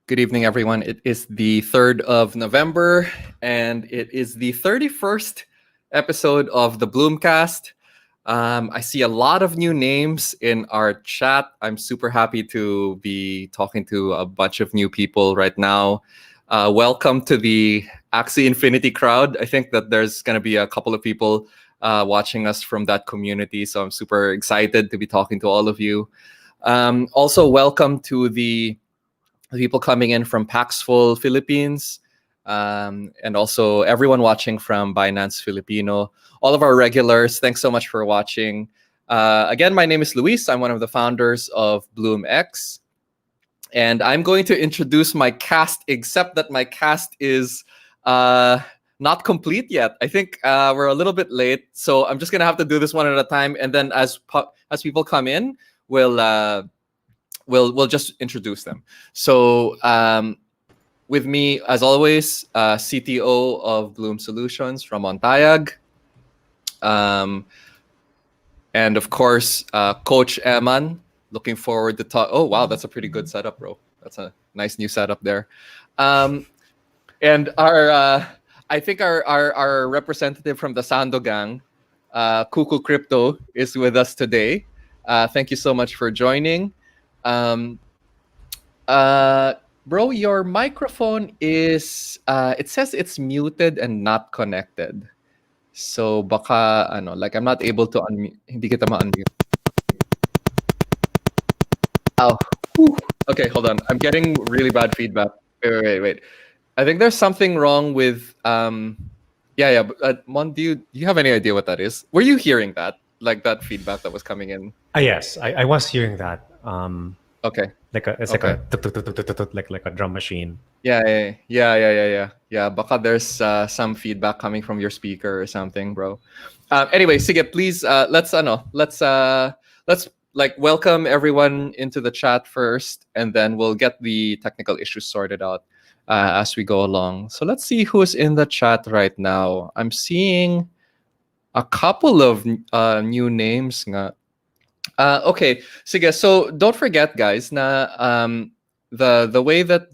Good evening, everyone. It is the 3rd of November, and it is the 31st episode of the BloomCast. I see a lot of new names in our chat. I'm super happy to be talking to a bunch of new people right now. Welcome to the Axi Infinity crowd. I think that there's going to be a couple of people watching us from that community, so I'm super excited to be talking to all of you. Also, welcome to the people coming in from Paxful, Philippines, and also everyone watching from Binance Filipino. All of our regulars, thanks so much for watching. Again, my name is Luis. I'm one of the founders of BloomX. And I'm going to introduce my cast, except that my cast is not complete yet. I think we're a little bit late. So I'm just going to have to do this one at a time. And then as people come in, we'll just introduce them. So with me, as always, CTO of Bloom Solutions from Montayag. And of course, Coach Eman. Looking forward to talk. Oh, wow, that's a pretty good setup, bro. That's a nice new setup there. And our, I think our representative from the Sando gang, Kuku Crypto, is with us today. Thank you so much for joining. Bro, your microphone is it says it's muted and not connected. So baka like I'm not able to unmute. Hindi kita ma-unmute. Oh. Whew. Okay, hold on. I'm getting really bad feedback. Wait. I think there's something wrong with yeah. Mon, do you have any idea what that is? Were you hearing that? Like that feedback that was coming in? Yes, I was hearing that. Okay. It's like a like a drum machine. Yeah. Baka there's some feedback coming from your speaker or something, bro. Anyway, sige, please let's like welcome everyone into the chat first, and then we'll get the technical issues sorted out as we go along. So let's see who's in the chat right now. I'm seeing a couple of new names nga. Okay, sige, so don't forget, guys, na the way that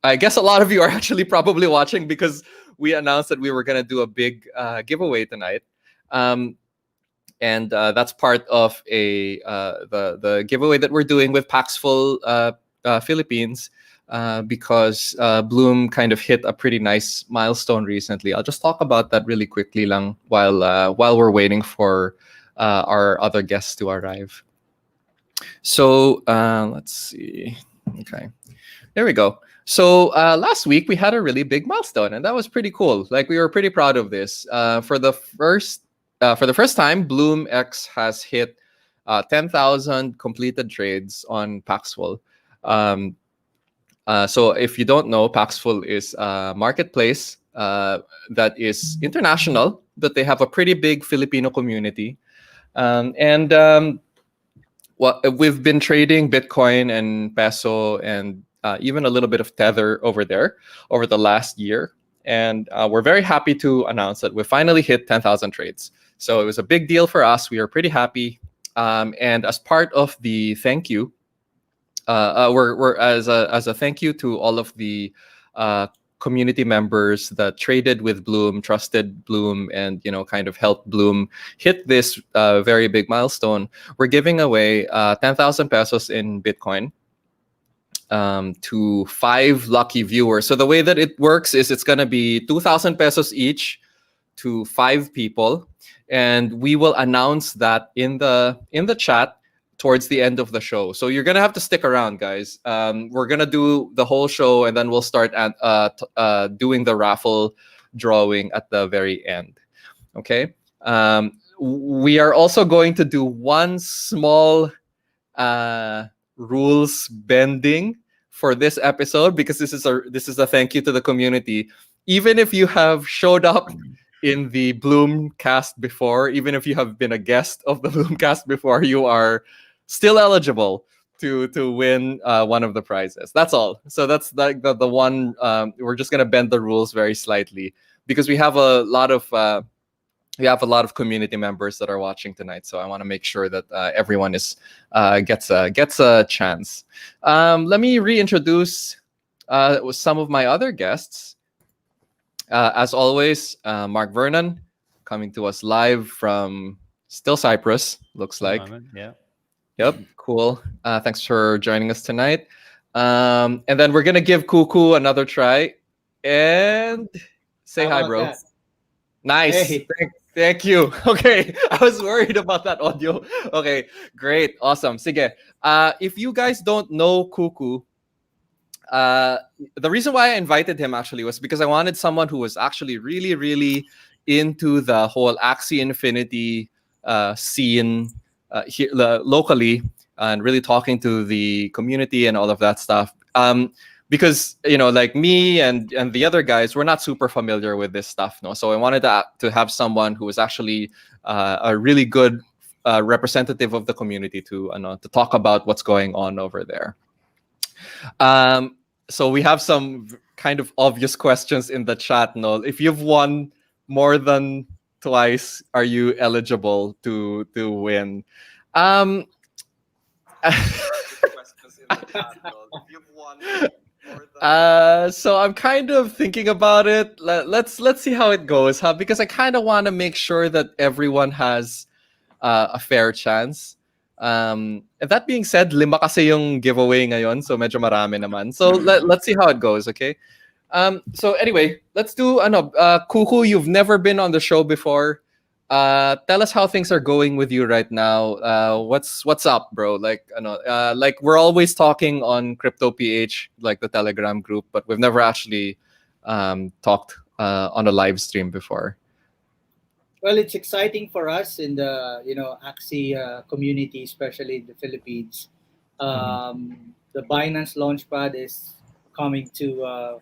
I guess a lot of you are actually probably watching because we announced that we were gonna do a big giveaway tonight, and that's part of the giveaway that we're doing with Paxful Philippines because Bloom kind of hit a pretty nice milestone recently. I'll just talk about that really quickly lang while we're waiting for our other guests to arrive. So let's see. Okay, there we go. So last week we had a really big milestone, and that was pretty cool. Like we were pretty proud of this. For the first time, BloomX has hit 10,000 completed trades on Paxful. So if you don't know, Paxful is a marketplace that is international, but they have a pretty big Filipino community. We've been trading Bitcoin and peso and even a little bit of Tether over there over the last year. And we're very happy to announce that we finally hit 10,000 trades. So it was a big deal for us. We were pretty happy. And as part of the thank you, we're as a thank you to all of the community members that traded with Bloom, trusted Bloom, and kind of helped Bloom hit this very big milestone. We're giving away 10,000 pesos in Bitcoin. to 5 lucky viewers. So the way that it works is it's going to be 2,000 pesos each to 5 people, and we will announce that in the chat towards the end of the show. So you're gonna have to stick around, guys. We're gonna do the whole show, and then we'll start at doing the raffle drawing at the very end. Okay. We are also going to do one small rules bending for this episode, because this is a thank you to the community. Even if you have showed up in the BloomCast before, even if you have been a guest of the BloomCast before, you are still eligible to win one of the prizes. That's all. So that's like the one. We're just gonna bend the rules very slightly, because we have a lot of community members that are watching tonight. So I want to make sure that everyone is gets a chance. Let me reintroduce some of my other guests. As always, Mark Vernon, coming to us live from still Cyprus, looks like. Yeah. Yep, cool. Thanks for joining us tonight. And then we're gonna give Kuku another try and say hi, bro. That? Nice. Hey. Thank you. Okay, I was worried about that audio. Okay, great, awesome. Sige. If you guys don't know Kuku, the reason why I invited him actually was because I wanted someone who was actually really, really into the whole Axi Infinity scene here locally, and really talking to the community and all of that stuff. Because like me and the other guys, we're not super familiar with this stuff, no. So I wanted to have someone who was actually a really good representative of the community to talk about what's going on over there. So we have some kind of obvious questions in the chat, no. If you've won more than twice, are you eligible to win? So I'm kind of thinking about it. Let's see how it goes, huh? Because I kind of want to make sure that everyone has a fair chance. And that being said, 5 kasi yung giveaway ngayon, so medyo marami naman. So let's see how it goes, okay? So anyway, let's do Kuku, you've never been on the show before. Tell us how things are going with you right now. What's up, bro? Like we're always talking on Crypto PH, like the Telegram group, but we've never actually talked on a live stream before. Well, it's exciting for us in the Axie community, especially in the Philippines. The Binance Launchpad is coming to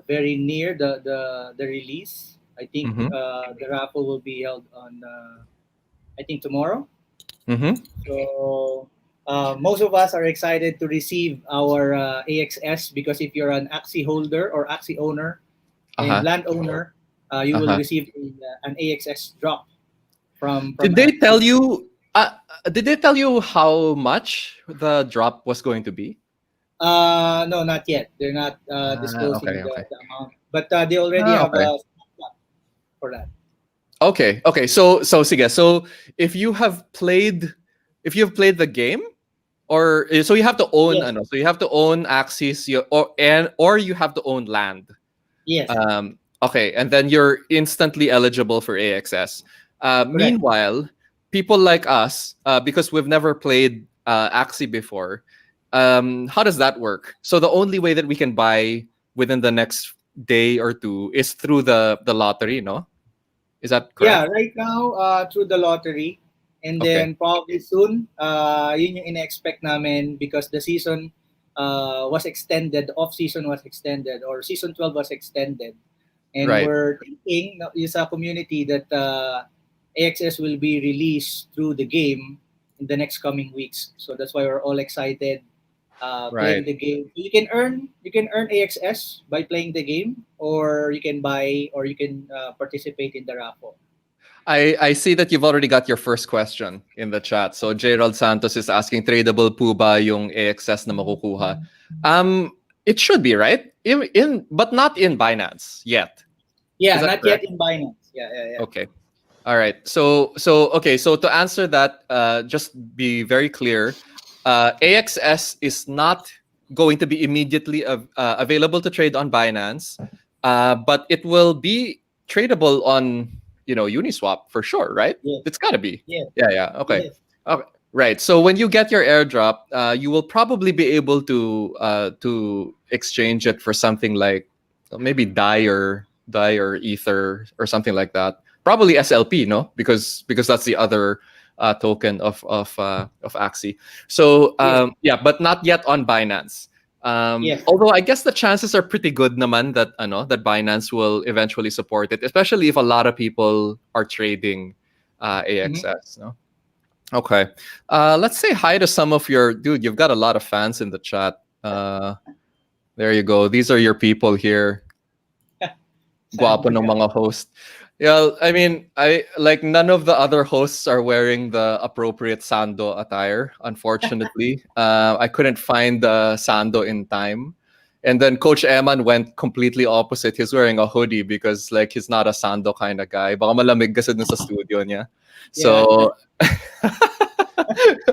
very near the release. I think the raffle will be held on I think tomorrow. So most of us are excited to receive our AXS, because if you're an Axie holder or Axie owner and landowner, you will receive an AXS drop from Did they tell you? Did they tell you how much the drop was going to be? No, not yet. They're not disclosing the amount, but they already have a for that. Okay. So sige. So if you have played the game, or so you have to own, so you have to own Axis, or you have to own land. Yes. Okay, and then you're instantly eligible for AXS. Meanwhile, people like us, because we've never played Axie before, how does that work? So the only way that we can buy within the next day or two is through the lottery, no? Is that correct? Yeah, right now through the lottery, and then probably soon, yun yung ina-expect namin, because the season was extended, the off-season was extended, or season 12 was extended. And we're thinking sa community that AXS will be released through the game in the next coming weeks. So that's why we're all excited playing the game. You can earn AXS by playing the game, or you can buy, or you can participate in the raffle. I see that you've already got your first question in the chat. So Gerald Santos is asking, tradable po ba yung AXS na makukuha? It should be, right? But not in Binance yet. Yeah, not correct? Yet in Binance. Yeah. Okay. All right. So to answer that, just be very clear. AXS is not going to be immediately available to trade on Binance, but it will be tradable on Uniswap for sure, right? Yes. It's got to be. Yes. Yeah. Okay. Yes. Okay. Right. So when you get your airdrop, you will probably be able to exchange it for something like maybe DAI or Ether or something like that. Probably SLP, no? Because that's the other token of Axie. So Yes. but not yet on Binance. Yes. Although I guess the chances are pretty good naman that that Binance will eventually support it, especially if a lot of people are trading AXS. No. Okay. Let's say hi to some of your dude. You've got a lot of fans in the chat. There you go. These are your people here. Guapo ng mga host. Yeah, I mean, none of the other hosts are wearing the appropriate Sando attire, unfortunately. I couldn't find the Sando in time. And then Coach Eman went completely opposite. He's wearing a hoodie because he's not a Sando kind of guy. Baka malamig kasi dun sa studio niya. So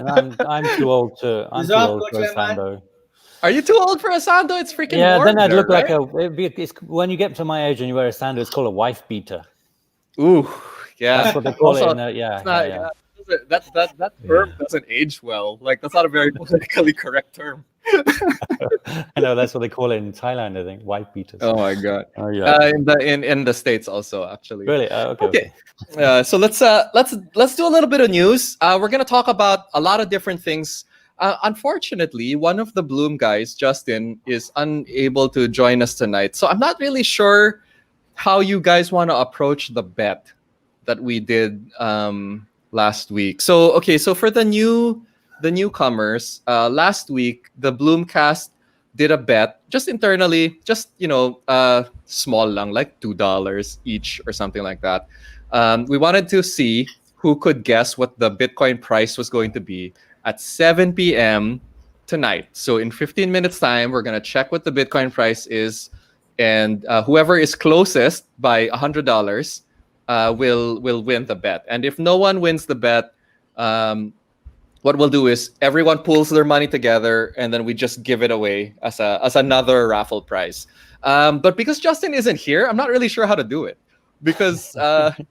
I'm too old for a Sando. Are you too old for a Sando? It's freaking warm then I'd there, look right? when you get to my age and you wear a Sando, it's called a wife beater. Ooh, yeah. That's what they call Also, it. That term doesn't age well. That's not a very politically correct term. I know that's what they call it in Thailand. I think wife beaters. Oh my god. Oh yeah. In the States also actually. Really? Okay. So let's do a little bit of news. We're gonna talk about a lot of different things. Unfortunately, one of the Bloom guys, Justin, is unable to join us tonight. So I'm not really sure how you guys want to approach the bet that we did last week. So for the newcomers, last week the BloomCast did a bet just internally, just small lang, like $2 each or something like that. We wanted to see who could guess what the Bitcoin price was going to be at 7 p.m. tonight. So in 15 minutes time, we're gonna check what the Bitcoin price is, and whoever is closest by $100 will win the bet. And if no one wins the bet, what we'll do is everyone pools their money together, and then we just give it away as another raffle prize. But because Justin isn't here, I'm not really sure how to do it. Because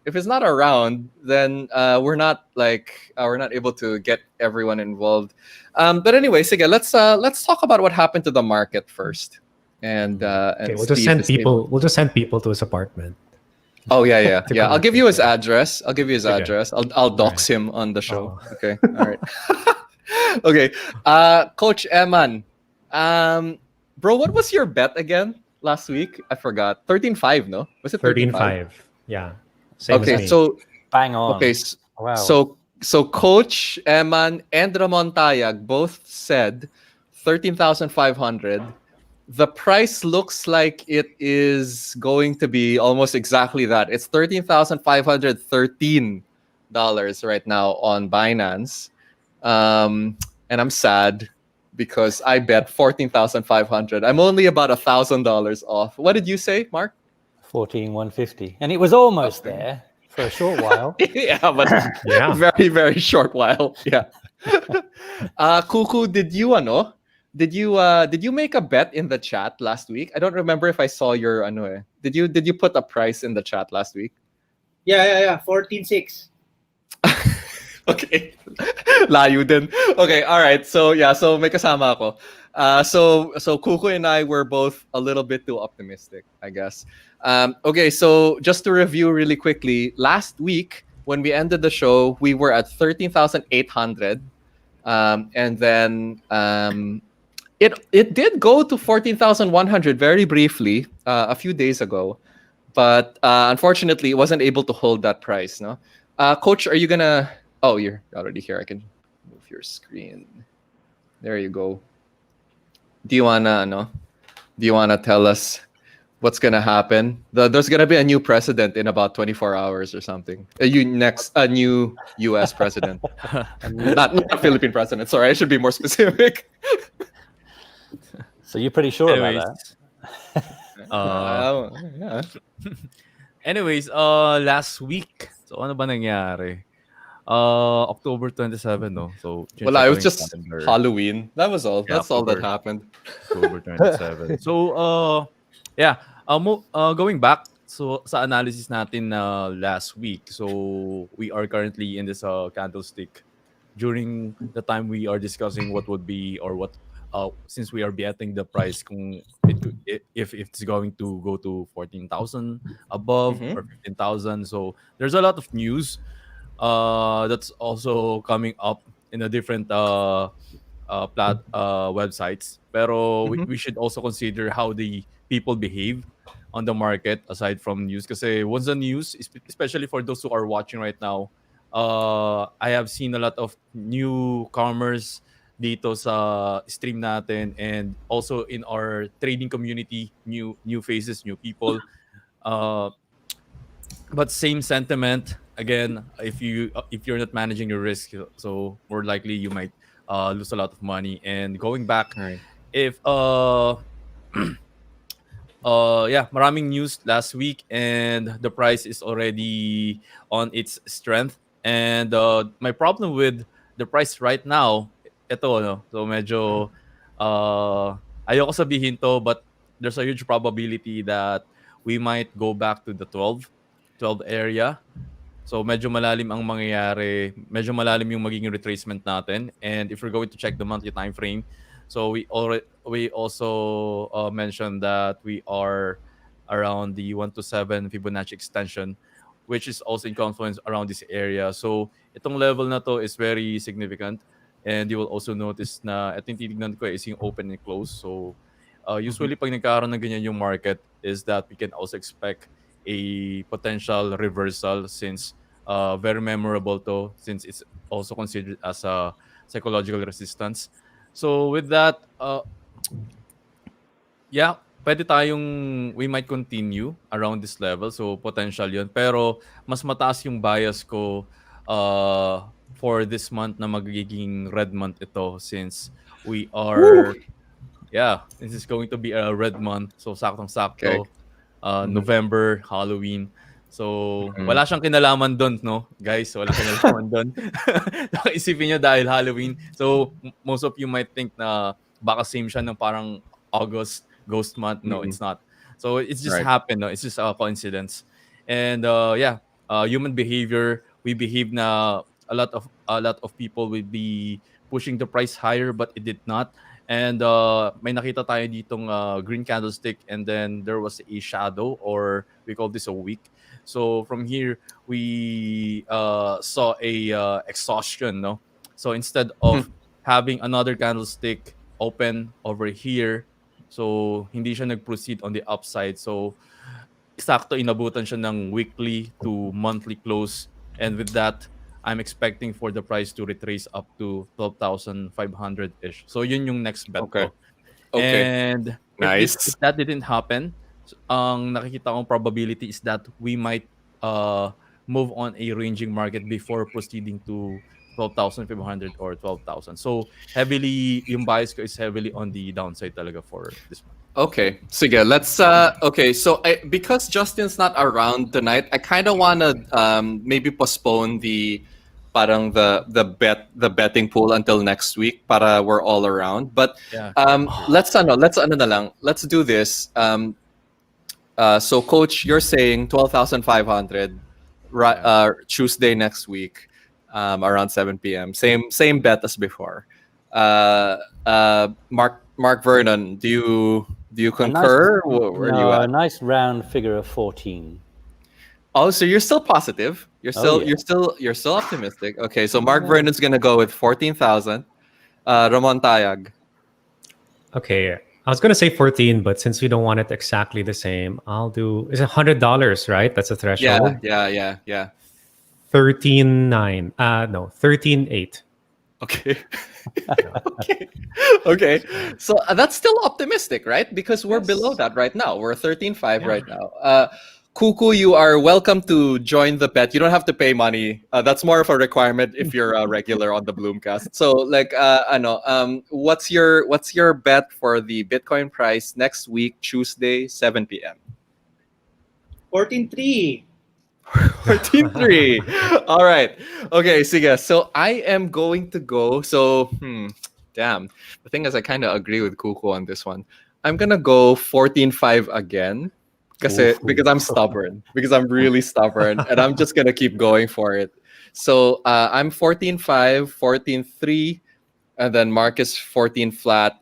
if it's not around, then we're not able to get everyone involved. But anyway, sige, let's talk about what happened to the market first. And we'll just send people. We'll just send people to his apartment. Oh yeah. I'll give you his address. I'll dox him on the show. Oh. Okay. All right. Okay. Coach Eman, bro, what was your bet again last week? I forgot. 13.5, no? Was it 13.5? Yeah. Same okay. as me. So bang on. Okay. Wow. So Coach Eman and Ramon Tayag both said 13,500. The price looks like it is going to be almost exactly that. It's $13,513 right now on Binance. And I'm sad because I bet 14,500. I'm only about $1,000 off. What did you say, Mark? 14,150. And it was almost there for a short while. Yeah, but Yeah. very, very short while. Yeah. Kuku, did you make a bet in the chat last week? I don't remember if I saw your Did you put a price in the chat last week? Yeah. 14.6. Okay. Layo din. Okay, all right. So may kasama ako. So Kuku and I were both a little bit too optimistic, I guess. Okay, so just to review really quickly, last week when we ended the show, we were at 13,800. And then it did go to 14,100 very briefly a few days ago, but unfortunately, it wasn't able to hold that price. No, Coach, are you gonna? Oh, you're already here. I can move your screen. There you go. Do you wanna tell us what's gonna happen? There's gonna be a new president in about 24 hours or something. A new U.S. president, not Philippine president. Sorry, I should be more specific. So you're pretty sure about that? Yeah. Anyways, last week, so ano ba nangyari? October 27, no? So, Well, check I ko was lang yung just calendar. Halloween. That was all. Yeah, That's all that happened. October 27. So, yeah, going back so sa analysis natin last week. So, we are currently in this candlestick during the time we are discussing what would be or what since we are betting the price kung if it's going to go to 14,000 above Mm-hmm. or 15,000. So, there's a lot of news that's also coming up in a different websites. Pero Mm-hmm. we should also consider how the people behave on the market aside from news. Kasi once the news, especially for those who are watching right now, I have seen a lot of newcomers dito sa stream natin and also in our trading community, new faces, new people. Uh, but same sentiment again. If you're not managing your risk, so more likely you might lose a lot of money. And going back, All right. if yeah, maraming news last week and the price is already on its strength. And my problem with the price right now, ito no. So medyo ayoko sabihin to, but there's a huge probability that we might go back to the 12 area. So medyo malalim ang mangyayari, medyo malalim yung magiging retracement natin. And if we're going to check the monthly time frame, so we also mentioned that we are around the 1 to 7 Fibonacci extension, which is also in confluence around this area. So itong level na to is very significant. And you will also notice na itong titignan ko is yung open and close. So usually pag nagkaroon ng ganyan yung market is that we can also expect a potential reversal since very memorable to since it's also considered as a psychological resistance. So with that, yeah, pwede tayong we might continue around this level. So potential yun. Pero mas mataas yung bias ko for this month na magiging red month ito since we are yeah, this is going to be a red month. So Okay. saktong-sakto November, Halloween. So, Mm. wala siyang kinalaman doon, no? Guys, wala kinalaman doon. Isipin niyo dahil Halloween. So, most of you might think na baka same siya ng parang August ghost month. No, Mm. it's not. So, it's just Right. happened, no? It's just a coincidence. And yeah, human behavior, we behave na a lot of people will be pushing the price higher but it did not. And may nakita tayo ditong green candlestick and then there was a shadow or we call this a wick. So from here, we saw a exhaustion, no? So instead of having another candlestick open over here, so hindi siya nag-proceed on the upside. So sakto inabutan siya ng weekly to monthly close. And with that, I'm expecting for the price to retrace up to 12,500-ish. So yun yung next bet Okay. ko. Okay. And if Nice. that didn't happen, ang nakikita kong probability is that we might move on a ranging market before proceeding to 12,500 or 12,000. So heavily, yung bias ko is heavily on the downside talaga for this month. Okay, sige, let's okay, so because Justin's not around tonight, I kind of want to maybe postpone the parang the betting pool until next week para we're all around. But Yeah. let's na lang. Let's do this. So coach, you're saying 12,500 Tuesday next week around 7 p.m. Same bet as before. Mark Vernon, do you concur? Where are you A at? nice round figure of 14. Oh, so you're still positive. You're still yeah. you're still optimistic. Okay, so Mark Vernon's gonna go with 14,000. Ramon Tayag. Okay, I was gonna say 14, but since we don't want it exactly the same, I'll do. Is it $100? Right, that's a threshold. Yeah. 13.9. No, 13.8. Okay. Okay. So that's still optimistic, right? Because we're below that right now. We're 13.5 right now. Kuku, you are welcome to join the bet. You don't have to pay money. That's more of a requirement if you're a regular on the BloomCast. So, like, what's your bet for the Bitcoin price next week, Tuesday, 7 p.m. 14.3. 14.3. All right. Okay, sige. So I am going to go. So, damn. The thing is, I kind of agree with Kuko on this one. I'm going to go 14.5 again. Because I'm stubborn. Because I'm really stubborn. And I'm just going to keep going for it. So I'm 14.5, 14.3. And then Marcus 14 flat.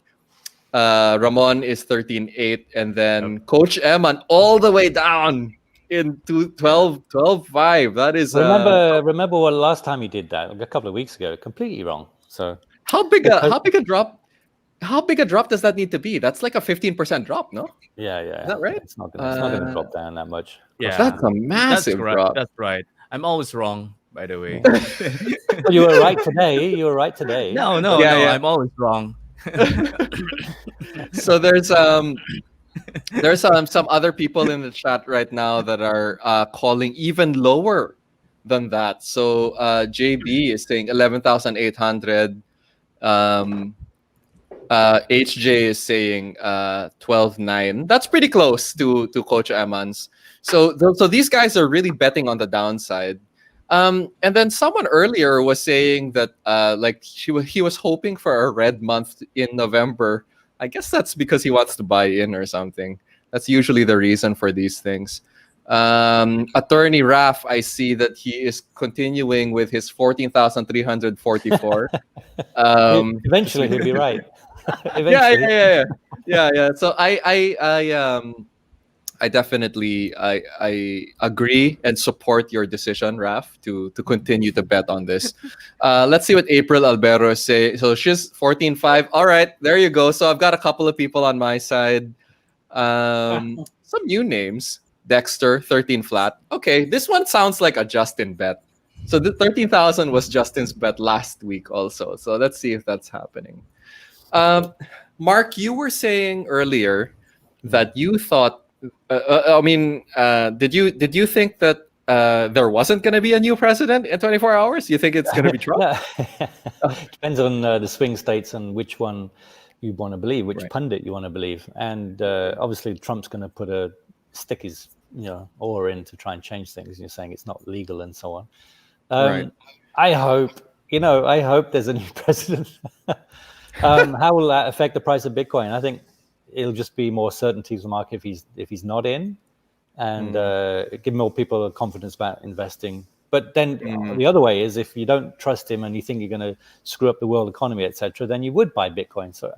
Ramon is 13.8. And then Coach Eman all the way down into 12.5. That is remember what last time he did that, like a couple of weeks ago, completely wrong. So how big a drop does that need to be? That's like a 15% drop, no? Yeah. Is that right? It's not gonna drop down that much. Yeah, that's a massive drop. That's right. I'm always wrong, by the way. Well, you were right today. No, Yeah. I'm always wrong. So there's some other people in the chat right now that are calling even lower than that. So JB is saying 11,800. HJ is saying 12.9. That's pretty close to Coach Eman's. So these guys are really betting on the downside. And then someone earlier was saying that he was hoping for a red month in November. I guess that's because he wants to buy in or something. That's usually the reason for these things. Attorney Raf, I see that he is continuing with his 14,344. Eventually he'll be right. Eventually. Yeah. So I definitely I agree and support your decision, Raf, to continue to bet on this. Let's see what April Albero say. So she's 14.5. All right, there you go. So I've got a couple of people on my side. Some new names. Dexter 13 flat. Okay, this one sounds like a Justin bet. So the 13,000 was Justin's bet last week also. So let's see if that's happening. Mark, you were saying earlier that you thought. Did you think that there wasn't going to be a new president in 24 hours? You think it's going to be Trump? Depends on the swing states and which one you want to believe, which pundit you want to believe. And obviously, Trump's going to stick his oar in to try and change things. You're saying it's not legal and so on. Right. I hope there's a new president. How will that affect the price of Bitcoin? I think it'll just be more certainty to the market if he's not in, and give more people confidence about investing. But then the other way is if you don't trust him and you think you're going to screw up the world economy, etc., then you would buy Bitcoin. So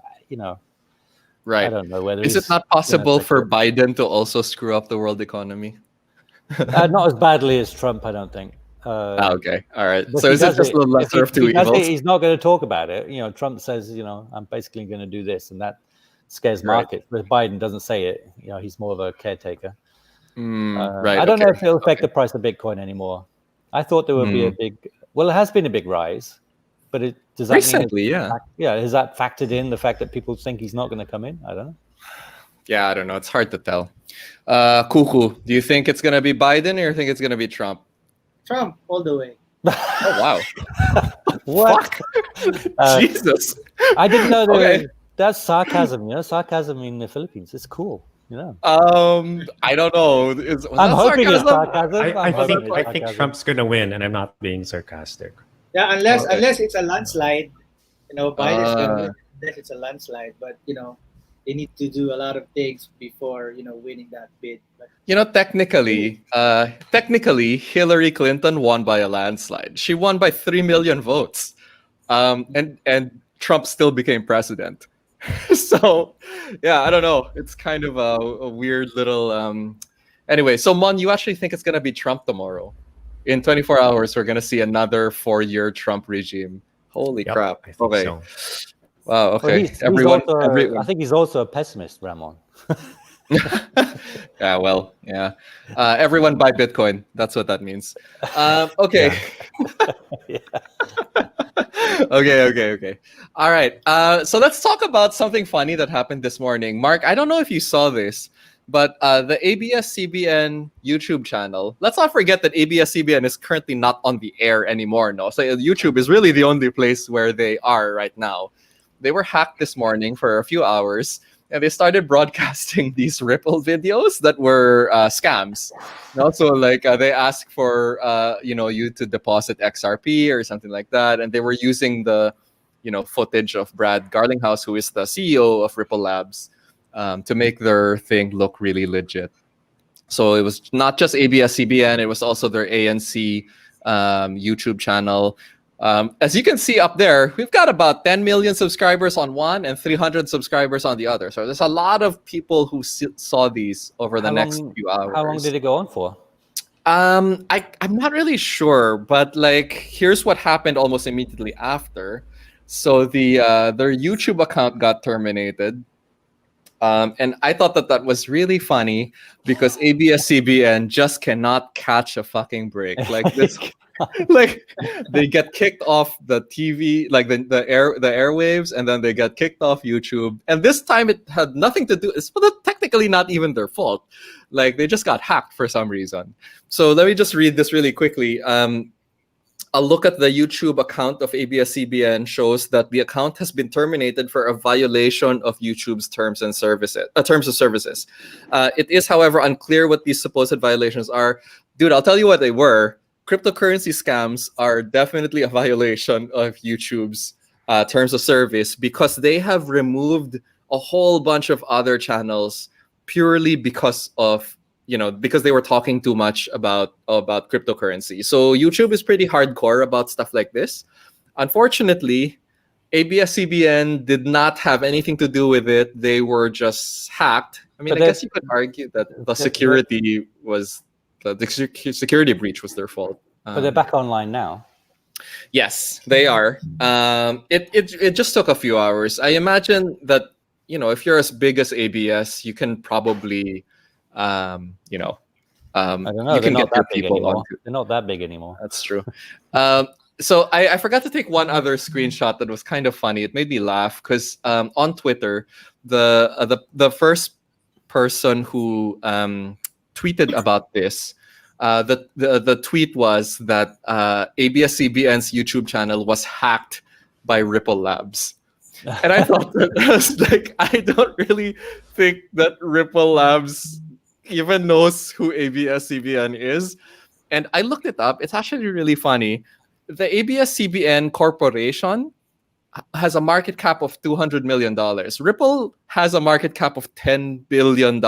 right. I don't know whether is it not possible for Biden to also screw up the world economy? Not as badly as Trump, I don't think. Okay, all right. So is it just the lesser of two evils? He's not going to talk about it. Trump says, I'm basically going to do this, and that scares markets. But Biden doesn't say it. He's more of a caretaker. Right. I don't know if it'll affect the price of Bitcoin anymore. I thought there would be a big. Well, it has been a big rise, but does that recently? Has that factored in the fact that people think he's not going to come in? I don't know. Yeah, I don't know. It's hard to tell. Kuku, do you think it's going to be Biden or you think it's going to be Trump? Trump all the way. Oh wow! What? Jesus! I didn't know that's sarcasm. Sarcasm in the Philippines. It's cool. I don't know. I'm hoping it's sarcasm. I think Trump's gonna win, and I'm not being sarcastic. Yeah, unless it's a landslide, Biden's gonna win unless it's a landslide. But they need to do a lot of things before winning that bid. But, technically, Hillary Clinton won by a landslide. She won by 3 million votes, and Trump still became president. So, yeah, I don't know. It's kind of a weird little. Anyway, so Mon, you actually think it's gonna be Trump tomorrow? In 24 hours, we're gonna see another 4-year Trump regime. Holy crap! I think so. Wow. Okay. Well, I think he's also a pessimist, Ramon. Yeah. Well. Yeah. Everyone buy Bitcoin. That's what that means. Okay. Okay. All right. So let's talk about something funny that happened this morning. Mark, I don't know if you saw this, but the ABS-CBN YouTube channel. Let's not forget that ABS-CBN is currently not on the air anymore. No. So YouTube is really the only place where they are right now. They were hacked this morning for a few hours, and they started broadcasting these Ripple videos that were scams. And also, like they asked for you to deposit XRP or something like that, and they were using the footage of Brad Garlinghouse, who is the CEO of Ripple Labs, to make their thing look really legit. So it was not just ABS-CBN; it was also their ANC YouTube channel. As you can see up there, we've got about 10 million subscribers on one and 300 subscribers on the other. So there's a lot of people who saw these over the next few hours. How long did it go on for? I'm not really sure, but like here's what happened almost immediately after. So their YouTube account got terminated. And I thought that was really funny because ABS-CBN just cannot catch a fucking break. Like this, like they get kicked off the TV, like the airwaves, and then they get kicked off YouTube. And this time it had nothing to do. It's technically not even their fault. Like they just got hacked for some reason. So let me just read this really quickly. A look at the YouTube account of ABS-CBN shows that the account has been terminated for a violation of YouTube's terms of services. It is, however, unclear what these supposed violations are. Dude, I'll tell you what they were. Cryptocurrency scams are definitely a violation of YouTube's terms of service because they have removed a whole bunch of other channels purely because they were talking too much about cryptocurrency. So YouTube is pretty hardcore about stuff like this. Unfortunately, ABS-CBN did not have anything to do with it. They were just hacked. I mean, I guess you could argue that the security breach was their fault. But they're back online now. Yes, they are. It just took a few hours. I imagine that if you're as big as ABS, you can probably I don't know. You can get your people on. They're not that big anymore. That's true. So I forgot to take one other screenshot that was kind of funny. It made me laugh because on Twitter, the first person who tweeted about this, the tweet was that ABS-CBN's YouTube channel was hacked by Ripple Labs. And I thought that was like, I don't really think that Ripple Labs even knows who ABS-CBN is. And I looked it up. It's actually really funny. The ABS-CBN Corporation has a market cap of $200 million. Ripple has a market cap of $10 billion.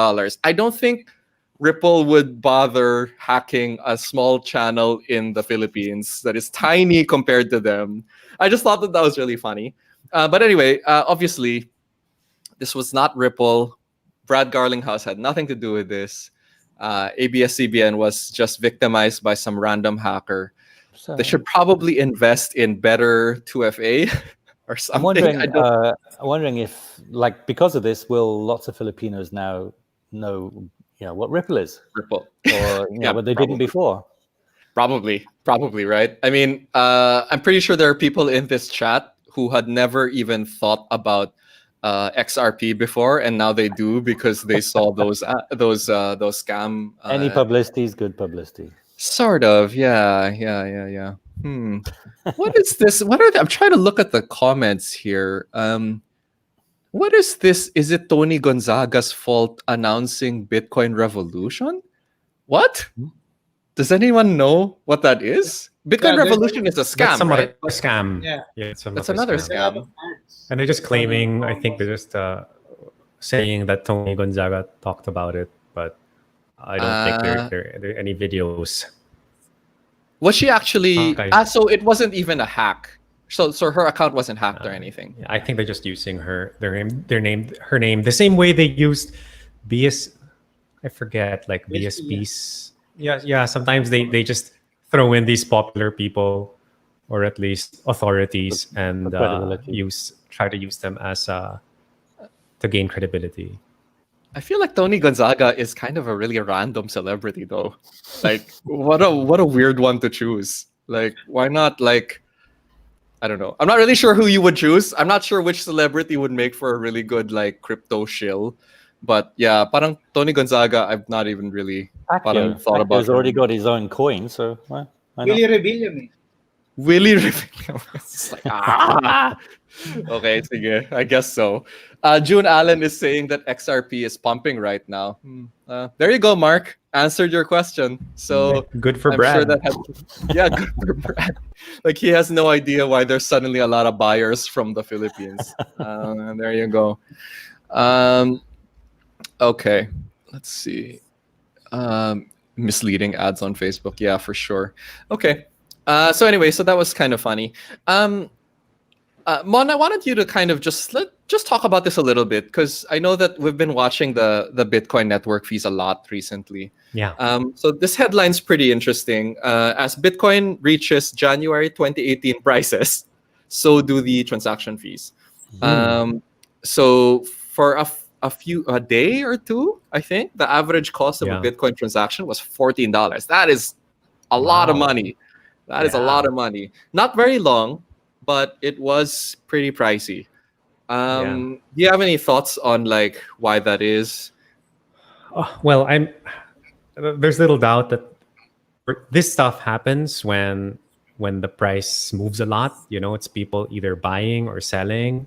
I don't think Ripple would bother hacking a small channel in the Philippines that is tiny compared to them. I just thought that was really funny. But anyway, obviously, this was not Ripple. Brad Garlinghouse had nothing to do with this. ABS-CBN was just victimized by some random hacker. So, they should probably invest in better 2FA or something. I'm wondering if, like, because of this, will lots of Filipinos now know, what Ripple is? Ripple, or what they didn't before. Probably, right? I mean, I'm pretty sure there are people in this chat who had never even thought about XRP before, and now they do because they saw those scam. Any publicity is good publicity. Sort of, yeah. What is this? What are they? I'm trying to look at the comments here. What is this? Is it Tony Gonzaga's fault announcing Bitcoin revolution? What? Does anyone know what that is? Bitcoin revolution is a scam, right? A scam. Yeah, it's another scam. And they're just claiming. I think they're just saying that Tony Gonzaga talked about it, but I don't think there are any videos. Was she actually? So it wasn't even a hack. So her account wasn't hacked or anything. I think they're just using her name the same way they used I forget, like BSB's. Yeah. Sometimes they just throw in these popular people, or at least authorities, and try to use them as to gain credibility. I feel like Tony Gonzaga is kind of a really random celebrity, though. Like, what a weird one to choose. Like, why not, like, I don't know. I'm not really sure who you would choose. I'm not sure which celebrity would make for a really good, like, crypto shill. But yeah, parang Tony Gonzaga, I've not even really thought about. He's already got his own coin, so why not? Willie Rebellion. Willie Rebellion. It's like, okay, sige, I guess so. June Allen is saying that XRP is pumping right now. There you go, Mark. Answered your question. So good for I'm Brad. sure that yeah, good for Brad. Like he has no idea why there's suddenly a lot of buyers from the Philippines. There you go. Okay, let's see. Misleading ads on Facebook. Yeah, for sure. Okay. So anyway, so that was kind of funny. Mon, I wanted you to kind of just talk about this a little bit because I know that we've been watching the Bitcoin network fees a lot recently. Yeah. So this headline's pretty interesting. As Bitcoin reaches January 2018 prices, so do the transaction fees. So for a day or two, I think the average cost of a Bitcoin transaction was $14. That is a lot of money. That is a lot of money. Not very long, but it was pretty pricey. Do you have any thoughts on like why that is? Well, there's little doubt that this stuff happens when the price moves a lot. It's people either buying or selling.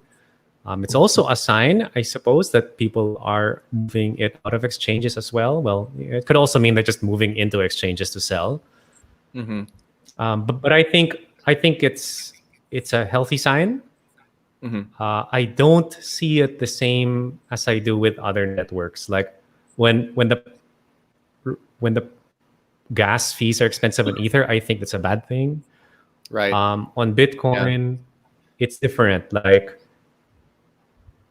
It's also a sign, I suppose, that people are moving it out of exchanges as well. Well, it could also mean they're just moving into exchanges to sell. But I think it's a healthy sign. I don't see it the same as I do with other networks. Like when the gas fees are expensive on Ether, I think that's a bad thing. Right. On Bitcoin, it's different. Like,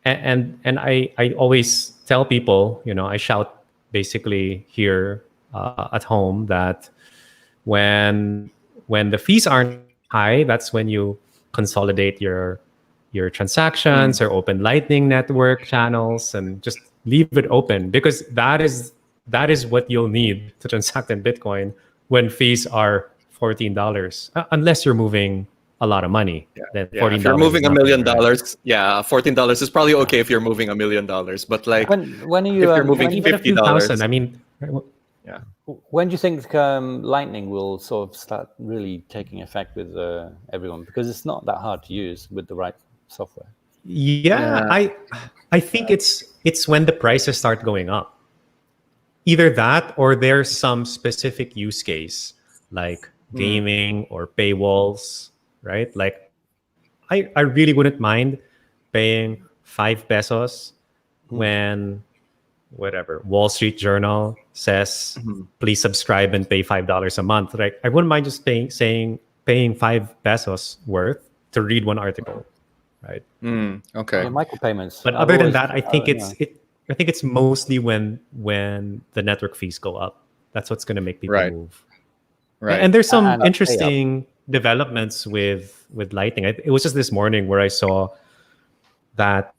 and I always tell people, I shout basically here at home that when the fees aren't high, that's when you consolidate your transactions or open Lightning Network channels and just leave it open, because that is what you'll need to transact in Bitcoin when fees are $14, unless you're moving a lot of money. Then $14. If you're moving $1 million, right? $14 is probably okay if you're moving $1 million. But like when are you if you're moving even a few $50, thousand, I mean, when do you think Lightning will sort of start really taking effect with everyone? Because it's not that hard to use with the right software. I think it's when the prices start going up. Either that or there's some specific use case like gaming or paywalls, right? Like I really wouldn't mind paying 5 pesos when whatever Wall Street Journal says please subscribe and pay $5 a month. Right? I wouldn't mind just paying 5 pesos worth to read one article. Right. Okay. Micropayments. But other than that, I think it's mostly when the network fees go up. That's what's going to make people move. Right. And there's some interesting developments with Lightning. It was just this morning where I saw that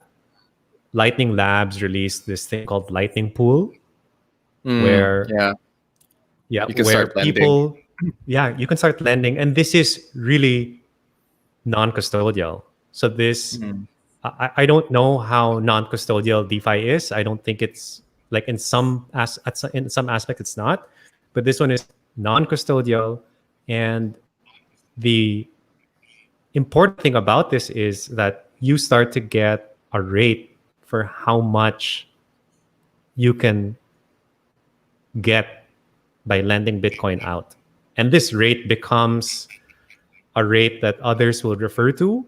Lightning Labs released this thing called Lightning Pool, where you can start people lending. You can start lending, and this is really non-custodial. So this, I don't know how non-custodial DeFi is. I don't think it's like in some aspect it's not, but this one is non-custodial. And the important thing about this is that you start to get a rate for how much you can get by lending Bitcoin out. And this rate becomes a rate that others will refer to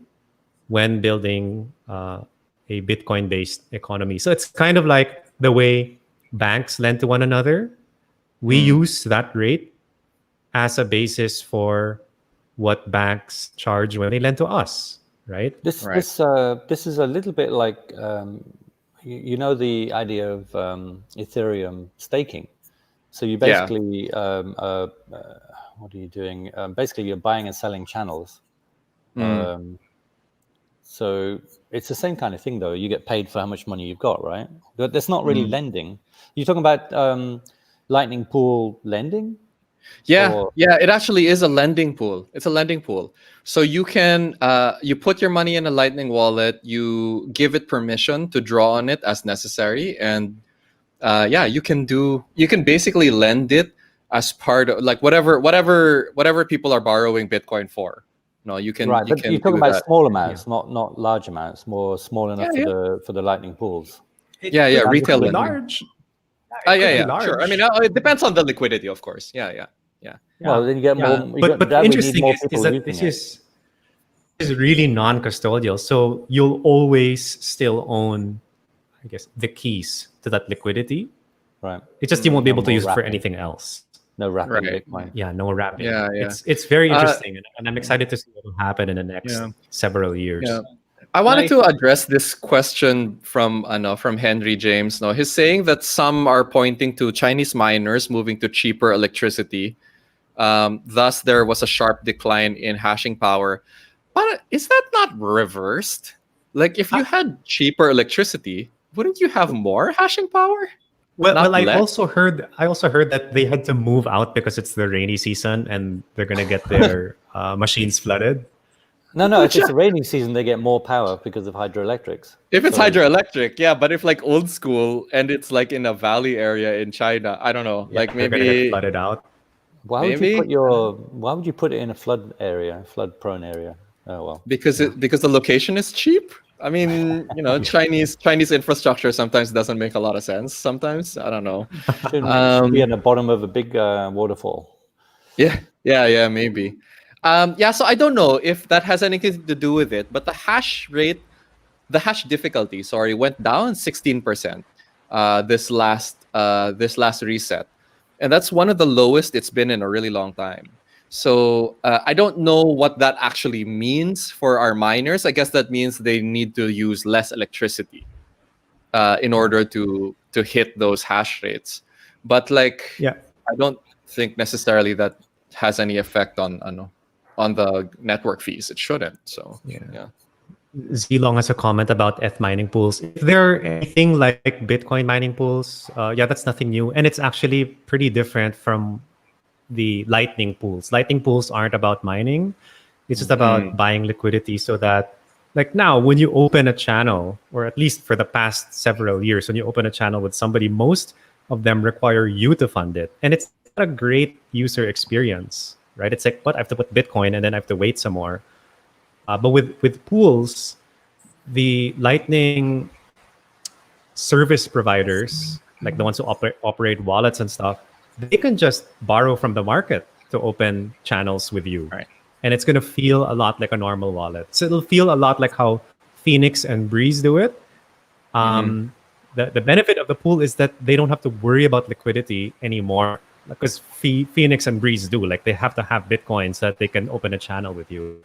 when building a Bitcoin-based economy. So it's kind of like the way banks lend to one another. We use that rate as a basis for what banks charge when they lend to us, right? This is a little bit like the idea of Ethereum staking. So you basically what are you doing? Basically, you're buying and selling channels. So it's the same kind of thing, though. You get paid for how much money you've got, right? But that's not really lending. You're talking about Lightning Pool lending? It actually is a lending pool. It's a lending pool. So you can you put your money in a Lightning wallet, you give it permission to draw on it as necessary, and you can basically lend it as part of like whatever people are borrowing Bitcoin for. No, you can. Right, You but can you're talking do about that. small amounts, not large amounts. More small enough Yeah, for the lightning pools. Yeah, yeah, It retail could be lending. large. Yeah, It could be yeah. Sure. I mean, large. it depends on the liquidity, of course. Yeah. Well, then you get more. But That would need interesting more is people that using it. is really non-custodial. So you'll always still own, I guess, the keys to that liquidity. Right. It's just you won't be No able to more use it for wrapping. anything else. No wrapping Right. Bitcoin. Yeah, no wrapping. Yeah. It's very Uh, interesting, and I'm excited to see what will happen in the next Yeah. several years. Yeah. I wanted Nice. to address this question from Henry James. No, he's saying that some are pointing to Chinese miners moving to cheaper electricity. Thus, there was a sharp decline in hashing power. But is that not reversed? Like, if you had cheaper electricity, wouldn't you have more hashing power? Not I less? also heard that they had to move out because it's the rainy season and they're gonna get their machines flooded. No. If it's the rainy season, they get more power because of hydroelectrics. If it's So- hydroelectric, yeah, but if like old school and it's like in a valley area in China, I don't know. Yeah, Like they're gonna get maybe flooded out. Why would Maybe. Why would you put it in a flood area, flood prone area? Oh well. because the location is cheap. I mean, Chinese infrastructure sometimes doesn't make a lot of sense. Sometimes I don't know. Shouldn't be on the bottom of a big waterfall. Yeah, maybe. So I don't know if that has anything to do with it, but the hash difficulty, went down 16% this last reset, and that's one of the lowest it's been in a really long time. So I don't know what that actually means for our miners. I guess that means they need to use less electricity in order to hit those hash rates. But Yeah. I don't think necessarily that has any effect on the network fees. It shouldn't. So yeah. Zilong has a comment about ETH mining pools. If they're anything like Bitcoin mining pools, that's nothing new, and it's actually pretty different from the Lightning pools. Lightning pools aren't about mining; it's just about buying liquidity. So that, like now, when you open a channel, or at least for the past several years, when you open a channel with somebody, most of them require you to fund it, and it's not a great user experience, right? It's like, what, I have to put Bitcoin and then I have to wait some more. But with pools, the Lightning service providers, like the ones who operate wallets and stuff, they can just borrow from the market to open channels with you. Right. And it's going to feel a lot like a normal wallet. So it'll feel a lot like how Phoenix and Breeze do it. The benefit of the pool is that they don't have to worry about liquidity anymore, because Phoenix and Breeze do. Like, they have to have Bitcoin so that they can open a channel with you.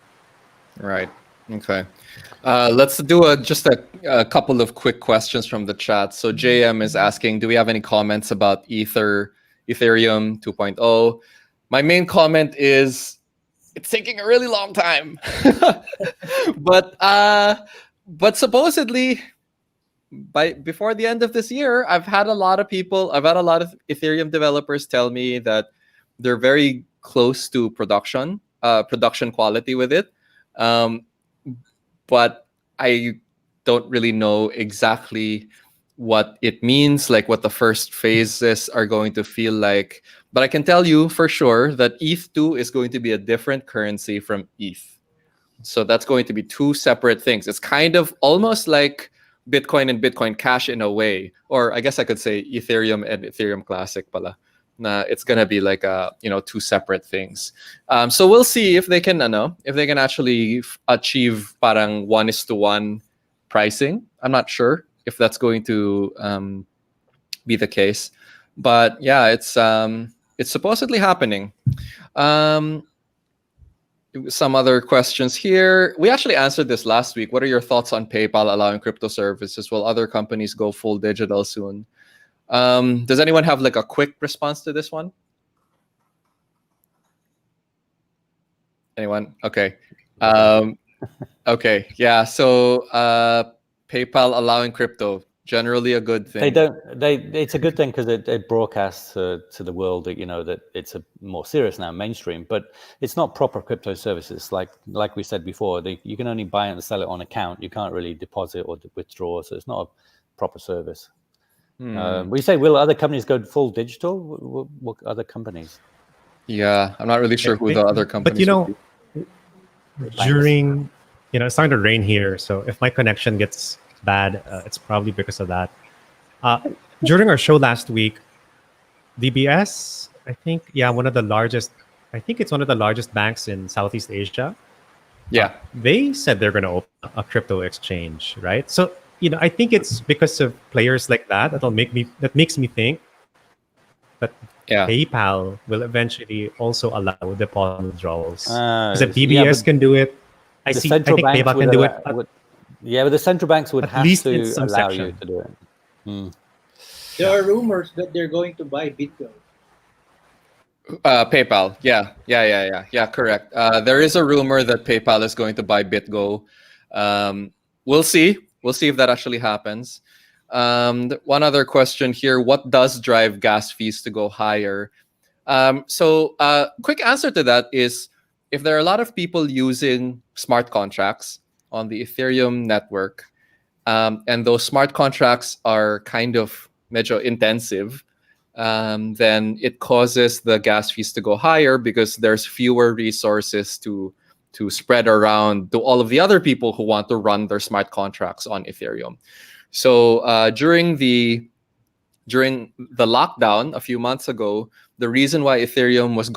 Right. Okay. Let's do just a couple of quick questions from the chat. So JM is asking, do we have any comments about Ethereum 2.0? My main comment is it's taking a really long time. but supposedly before the end of this year, I've had a lot of Ethereum developers tell me that they're very close to production quality with it. But I don't really know exactly what it means, like what the first phases are going to feel like. But I can tell you for sure that ETH2 is going to be a different currency from ETH. So that's going to be two separate things. It's kind of almost like Bitcoin and Bitcoin Cash in a way, or I guess I could say Ethereum and Ethereum Classic pala. It's gonna be like two separate things. So we'll see if they can actually achieve parang 1:1 pricing. I'm not sure if that's going to be the case, but yeah, it's supposedly happening. Some other questions here. We actually answered this last week. What are your thoughts on PayPal allowing crypto services? Will other companies go full digital soon? Does anyone have like a quick response to this one? Anyone? Okay. Okay. Yeah. So PayPal allowing crypto, generally a good thing. It's a good thing because it broadcasts to the world that that it's a more serious now, mainstream. But it's not proper crypto services. Like we said before, you can only buy it and sell it on account. You can't really deposit or withdraw. So it's not a proper service. We say, will other companies go full digital? What other companies? Yeah, I'm not really sure who the other companies. But during, it's starting to rain here. So if my connection gets bad, it's probably because of that. During our show last week, DBS, I think, one of the largest, I think it's one of the largest banks in Southeast Asia. Yeah. They said they're going to open a crypto exchange, right? So, I think it's because of players like that that makes me think that PayPal will eventually also allow deposit withdrawals. Because if DBS can do it, I think PayPal can do it. But the central banks would have to allow you to do it. There are rumors that they're going to buy Bitcoin. PayPal. Yeah, correct. There is a rumor that PayPal is going to buy BitGo. We'll see. We'll see if that actually happens. One other question here. What does drive gas fees to go higher? Quick answer to that is if there are a lot of people using smart contracts on the Ethereum network, and those smart contracts are kind of medyo intensive, then it causes the gas fees to go higher because there's fewer resources to spread around to all of the other people who want to run their smart contracts on Ethereum. So during the lockdown a few months ago, the reason why Ethereum was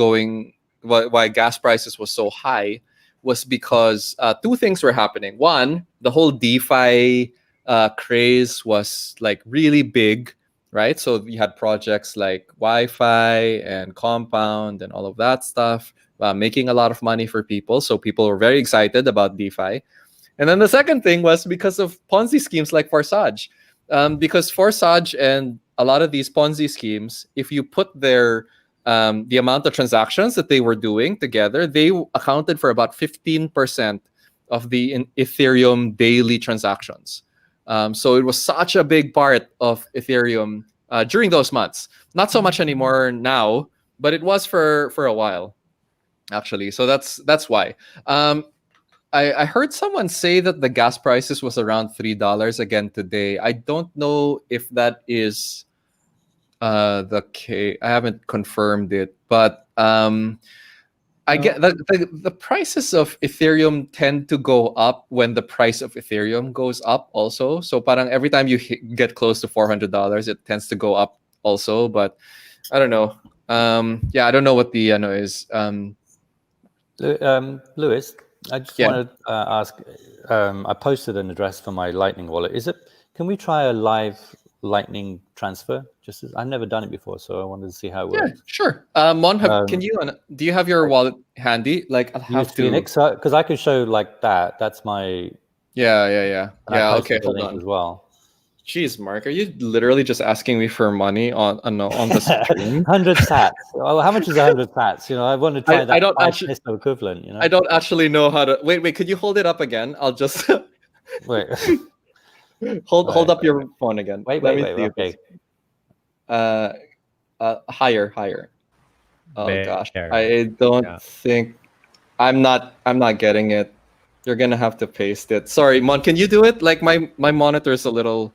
why gas prices was so high was because two things were happening. One, the whole DeFi craze was like really big, right? So you had projects like Wi-Fi and Compound and all of that stuff, making a lot of money for people. So people were very excited about DeFi. And then the second thing was because of Ponzi schemes like Forsage. Because Forsage and a lot of these Ponzi schemes, if you put the amount of transactions that they were doing together, they accounted for about 15% of the Ethereum daily transactions. So it was such a big part of Ethereum during those months. Not so much anymore now, but it was for a while, actually. So that's why. I heard someone say that the gas prices was around $3 again today. I don't know if that is the case. I haven't confirmed it, but I get the prices of Ethereum tend to go up when the price of Ethereum goes up also. So parang every time you get close to $400, it tends to go up also. But I don't know. I don't know what the is. Lewis, I just want to ask. I posted an address for my Lightning wallet. Can we try a live Lightning transfer? I've never done it before, so I wanted to see how it works. Yeah, sure. Mon, do you have your wallet handy? Like, I'll have to. Phoenix, because I could show like that. That's my. Yeah. Okay, hold on as well. Jeez, Mark, are you literally just asking me for money on the stream? 100 sats. Well, how much is 100 sats? I want to try that. I don't actually equivalent. I don't actually know how to. Wait. Could you hold it up again? I'll just wait. hold up your phone again. Wait. Okay. Higher. Oh gosh, there. I don't think I'm not getting it. You're gonna have to paste it. Sorry, Mon, can you do it? Like my monitor is a little.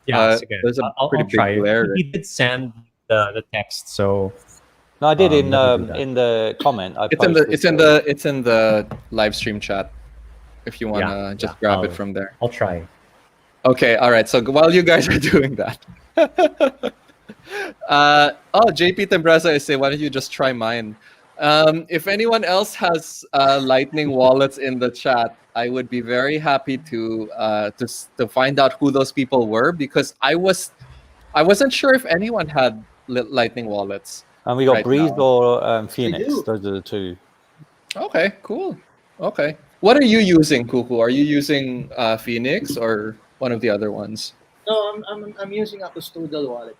Yeah, there's a pretty big glare. He did send the text, so. No, I did in the comment. It's in the live stream chat. If you wanna grab it from there. I'll try. Okay, all right. So while you guys are doing that, JP Tembreza is saying, why don't you just try mine? If anyone else has Lightning wallets in the chat, I would be very happy to find out who those people were, because I wasn't sure if anyone had Lightning wallets. And we got Breeze or Phoenix. Those are the two. Okay, cool. Okay, what are you using, Kuku? Are you using Phoenix or one of the other ones? No, I'm using a custodial wallet.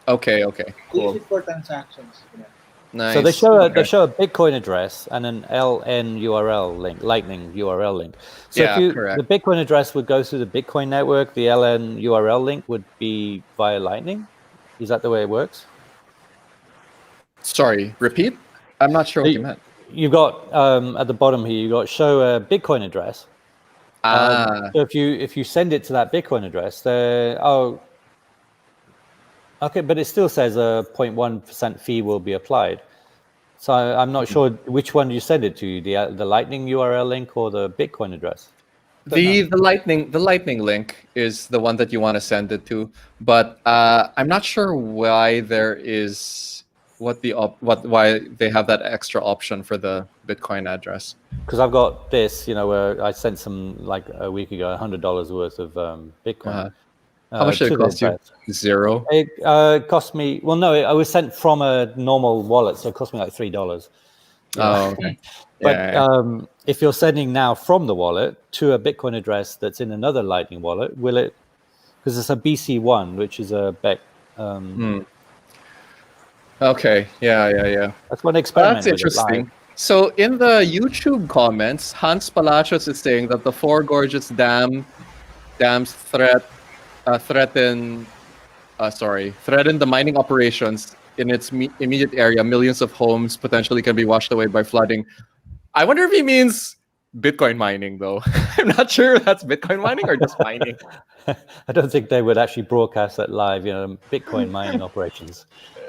Okay. Okay. Cool. Use it for transactions. Yeah. Nice. So they show a Bitcoin address and an LN URL link, Lightning URL link. So correct. The Bitcoin address would go through the Bitcoin network. The LN URL link would be via Lightning. Is that the way it works? Sorry, repeat. I'm not sure what you meant. You got at the bottom here. You got show a Bitcoin address. So if you send it to that Bitcoin address, okay, but it still says a 0.1% fee will be applied. So I'm not sure which one you send it to, the Lightning URL link or the Bitcoin address. The lightning link is the one that you want to send it to, but I'm not sure why there is why they have that extra option for the Bitcoin address. Because I've got this, where I sent some like a week ago, $100 worth of Bitcoin. How much did it to the cost you? address. 0. It cost me. Well, no, I was sent from a normal wallet, so it cost me like $3. Oh, okay. But if you're sending now from the wallet to a Bitcoin address that's in another Lightning wallet, will it? Because it's a BC1, which is a BEC. Okay. Yeah. That's one experiment. That's interesting. So in the YouTube comments, Hans Palacios is saying that the Four Gorges dams threaten the mining operations in its immediate area. Millions of homes potentially can be washed away by flooding. I wonder if he means Bitcoin mining, though. I'm not sure if that's Bitcoin mining or just mining. I don't think they would actually broadcast that live, Bitcoin mining operations.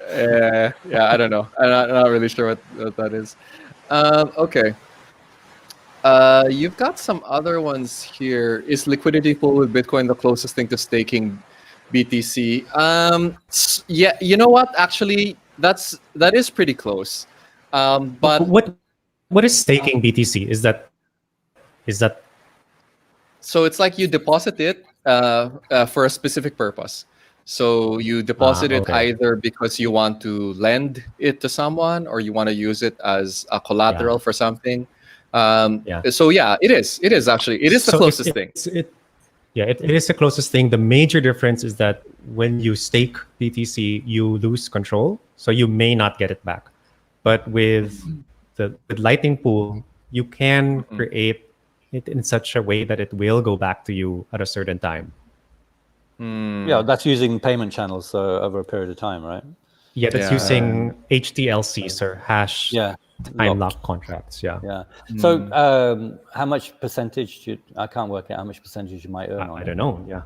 Yeah, I don't know. I'm not really sure what that is. Okay. You've got some other ones here. Is liquidity pool with Bitcoin the closest thing to staking BTC? Yeah, you know what? Actually, that is pretty close. But what is staking BTC? Is that so it's like you deposit it for a specific purpose. So you deposit it either because you want to lend it to someone or you want to use it as a collateral for something. So yeah, it is actually the closest thing. It is the closest thing. The major difference is that when you stake BTC, you lose control, so you may not get it back. But with Lightning Pool, you can create it in such a way that it will go back to you at a certain time. Yeah, that's using payment channels over a period of time, right? Yeah, that's using HTLCs or hash time lock contracts. Yeah. So how much percentage I can't work out how much percentage you might earn on it. I don't know. Yeah.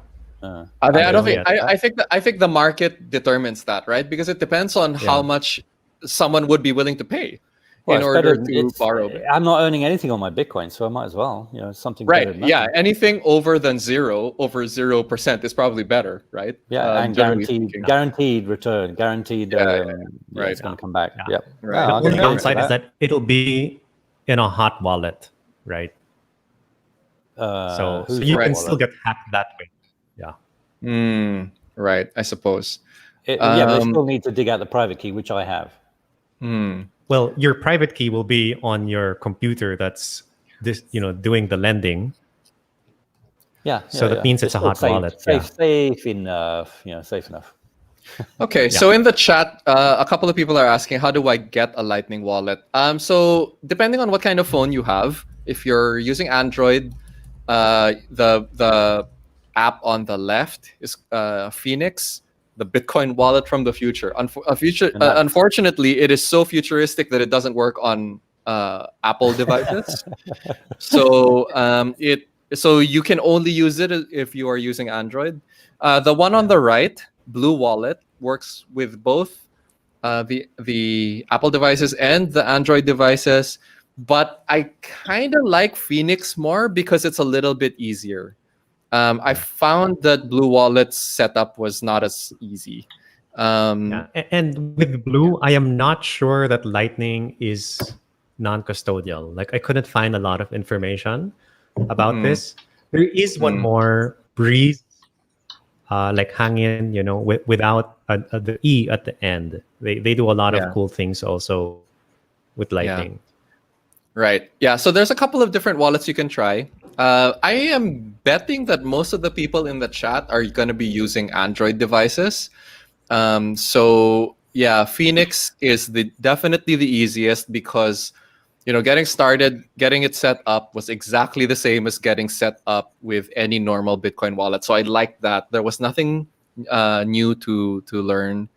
I think the market determines that, right? Because it depends on how much someone would be willing to pay in order to borrow. I'm not earning anything on my Bitcoin, so I might as well, something right. better than Yeah, anything over 0% is probably better, right? Yeah, and guaranteed return, guaranteed. It's going to come back. Yeah. Yep. Right. The only downside is that it'll be in a hot wallet, right? So you can still get hacked that way. Yeah. Right. I suppose. But I still need to dig out the private key, which I have. Well, your private key will be on your computer that's doing the lending. So that means it's a hot wallet. Safe enough. Safe enough. Okay, so in the chat, a couple of people are asking, how do I get a Lightning wallet? So depending on what kind of phone you have, if you're using Android, the app on the left is Phoenix, the Bitcoin wallet from the future. Unfortunately, it is so futuristic that it doesn't work on Apple devices. So so you can only use it if you are using Android. The one on the right, Blue Wallet, works with both the Apple devices and the Android devices. But I kind of like Phoenix more because it's a little bit easier. I found that Blue Wallet's setup was not as easy. And with Blue, I am not sure that Lightning is non-custodial. Like, I couldn't find a lot of information about this. There is one more, Breeze, like Hangin, without the E at the end. They do a lot of cool things also with Lightning. Right. Yeah. So there's a couple of different wallets you can try. I am betting that most of the people in the chat are going to be using Android devices. So yeah, Phoenix is definitely the easiest because, getting started, getting it set up was exactly the same as getting set up with any normal Bitcoin wallet. So I like that. There was nothing new to learn.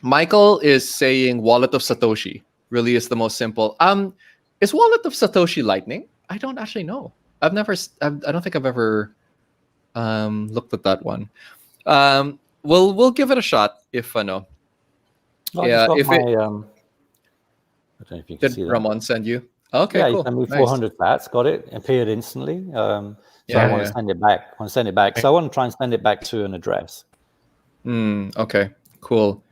Michael is saying Wallet of Satoshi really is the most simple. Is Wallet of Satoshi Lightning? I don't actually know. I don't think I've ever looked at that one. We'll give it a shot if I know. Yeah, I don't know if you can Did see that. Ramon send you? Okay, Yeah, cool. you sent me Nice. 400 sats. Got it. Appeared instantly. So Yeah, I want yeah. to send it back. So I want to try and send it back to an address. Okay, cool.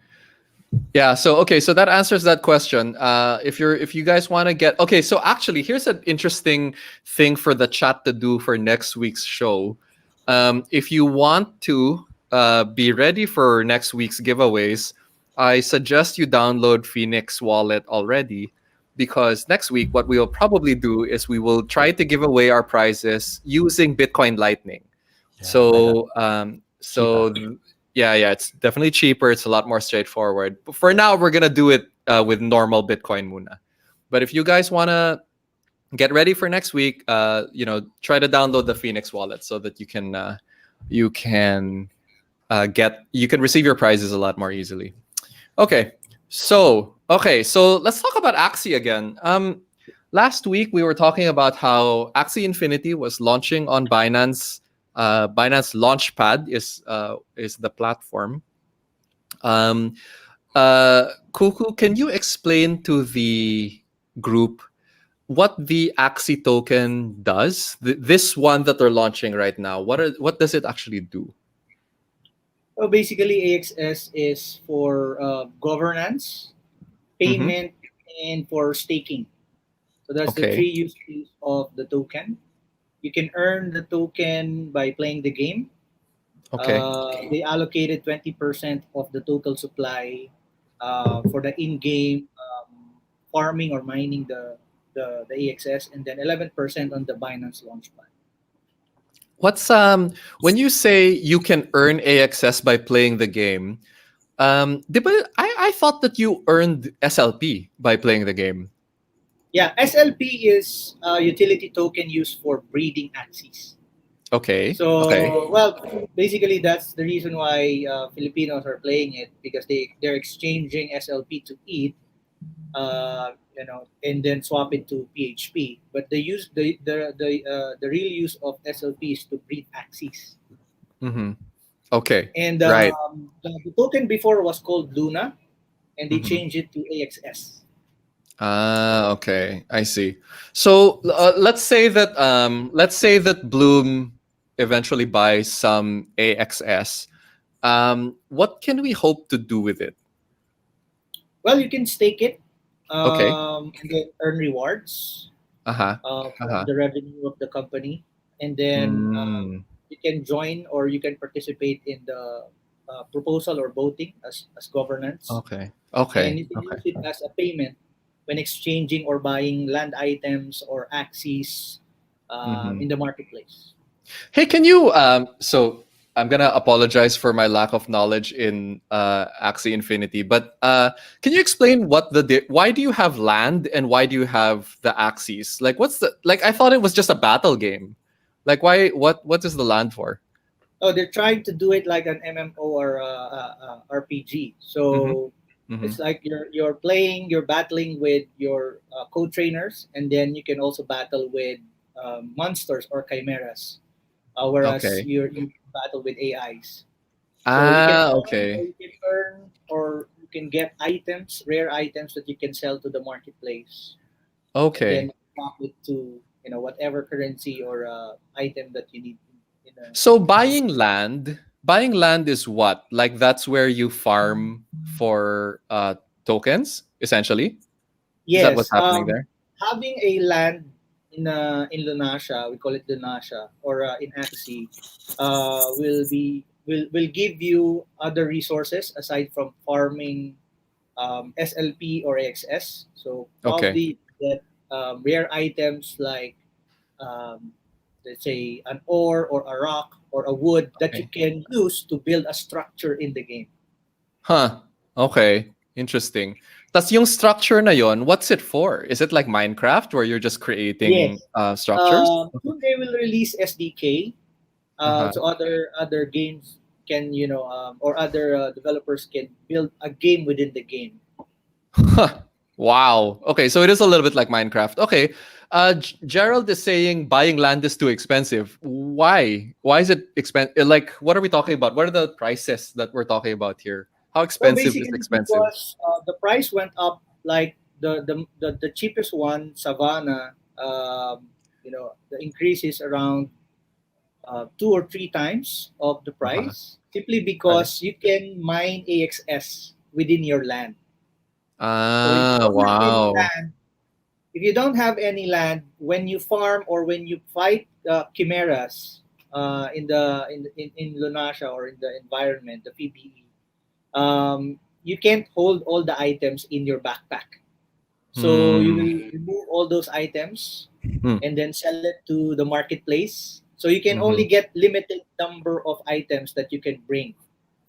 Yeah, so that answers that question. If you guys want to get, okay, so actually here's an interesting thing for the chat to do for next week's show. If you want to be ready for next week's giveaways, I suggest you download Phoenix Wallet already, because next week what we will probably do is we will try to give away our prizes using Bitcoin Lightning. Yeah, it's definitely cheaper. It's a lot more straightforward. But for now, we're gonna do it with normal Bitcoin muna. But if you guys wanna get ready for next week, try to download the Phoenix wallet so that you can receive your prizes a lot more easily. Okay, so let's talk about Axie again. Last week we were talking about how Axi Infinity was launching on Binance. Binance Launchpad is the platform. Kuku, can you explain to the group what the Axie token does? This one that they're launching right now. What does it actually do? Well, basically, AXS is for governance, payment, and for staking. So that's the three use cases of the token. You can earn the token by playing the game. Okay. They allocated 20% of the total supply for the in-game farming or mining the AXS, and then 11% on the Binance Launchpad. What's when you say you can earn AXS by playing the game? I thought that you earned SLP by playing the game. Yeah, SLP is a utility token used for breeding Axies. Okay. So, well, basically that's the reason why Filipinos are playing it, because they're exchanging SLP to ETH, and then swap it to PHP. But the real use of SLP is to breed Axies. Mm-hmm. Okay. And right. the token before was called Luna, and they changed it to AXS. Okay, I see. So let's say that Bloom eventually buys some AXS. What can we hope to do with it? Well, you can stake it, Okay. and then earn rewards from the revenue of the company, and then you can join or you can participate in the proposal or voting as governance. Okay. And you can use it as a payment when exchanging or buying land items or Axies in the marketplace. Hey, can you so I'm gonna apologize for my lack of knowledge in Axie Infinity, but can you explain why do you have land and why do you have the Axies? Like, I thought it was just a battle game. Like, why? What is the land for? Oh, they're trying to do it like an MMO or RPG. So it's like you're battling with your co-trainers, and then you can also battle with monsters or chimeras. Whereas you battle with AIs. So you can earn or you can get items, rare items that you can sell to the marketplace. Okay. And then swap it to whatever currency or item that you need. So buying land is what? Like, that's where you farm for tokens, essentially? Yes. Is that what's happening there? Having a land in Lunasha, we call it Lunasha, or in Axie, will give you other resources aside from farming SLP or AXS. So probably get rare items like let's say an ore or a rock or a wood that you can use to build a structure in the game. Huh. Okay. Interesting. Tas yung structure na yon, what's it for? Is it like Minecraft where you're just creating structures? Soon they will release SDK, so other games can or other developers can build a game within the game. Wow. Okay, so it is a little bit like Minecraft. Okay. Gerald is saying buying land is too expensive. Why? Why is it expensive? Like, what are we talking about? What are the prices that we're talking about here? How expensive is expensive? Because the price went up like the cheapest one, Savannah, the increase is around 2 or 3 times of the price, simply because you can mine AXS within your land. So if you Ah, don't have any wow. land, if you don't have any land, when you farm or when you fight chimeras in Lunasia or in the environment, the PBE, you can't hold all the items in your backpack. So you will remove all those items and then sell it to the marketplace. So you can only get limited number of items that you can bring.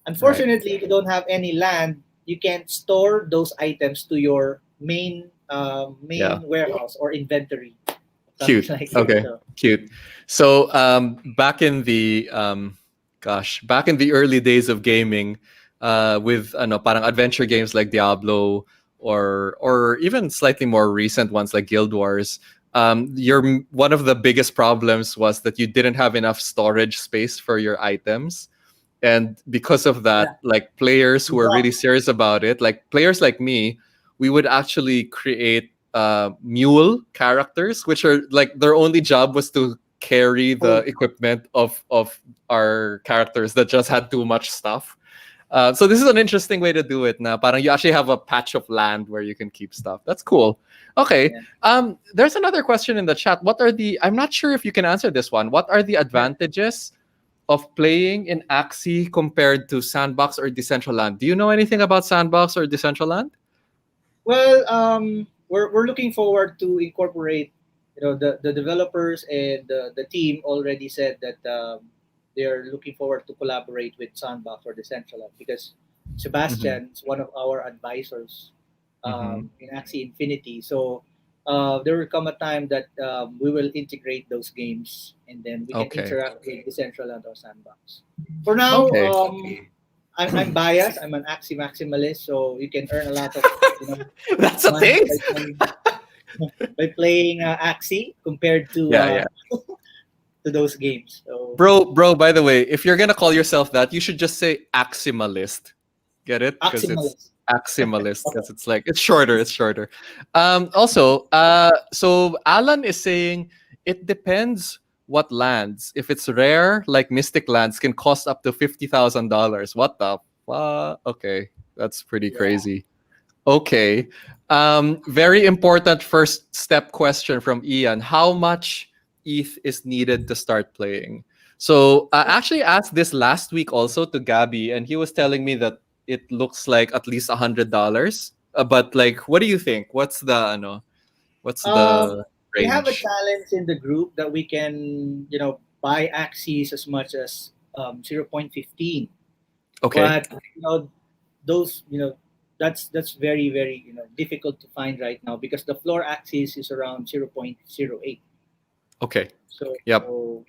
Unfortunately, if you don't have any land, you can't store those items to your main warehouse or inventory. Cute. Something like that. Okay. So, Cute. So back in the back in the early days of gaming, with parang adventure games like Diablo or even slightly more recent ones like Guild Wars, one of the biggest problems was that you didn't have enough storage space for your items. And because of that, like players who are really serious about it, like players like me, we would actually create mule characters, which are like their only job was to carry the equipment of our characters that just had too much stuff. So this is an interesting way to do it. Na parang you actually have a patch of land where you can keep stuff. That's cool. Okay. There's another question in the chat. I'm not sure if you can answer this one. What are the advantages of playing in Axie compared to Sandbox or Decentraland? Do you know anything about Sandbox or Decentraland? well, we're looking forward to incorporate. The developers and the team already said that they're looking forward to collaborate with Sandbox or Decentraland, because Sebastian is one of our advisors in Axi Infinity. So there will come a time that we will integrate those games and then we can interact with Decentraland or Sandbox. For now, I'm biased. I'm an Axie maximalist, so you can earn a lot of That's a money thing. by playing Axie compared to to those games. So, Bro, by the way, if you're gonna call yourself that, you should just say Aximalist. Get it? Because it's Aximalist. Because it's shorter. It's shorter. Also, so Alan is saying it depends what lands. If it's rare, like Mystic lands, can cost up to $50,000. What the fuck? Okay, that's pretty crazy. Okay. Very important first step question from Ian. How much ETH is needed to start playing? So I actually asked this last week also to Gabby, and he was telling me that it looks like at least $100. But like, what do you think? What's the we have a range? challenge in the group that we can, buy Axies as much as 0.15. Okay. But those, that's very, very difficult to find right now, because the floor axis is around 0.08. Okay. So, Yep. so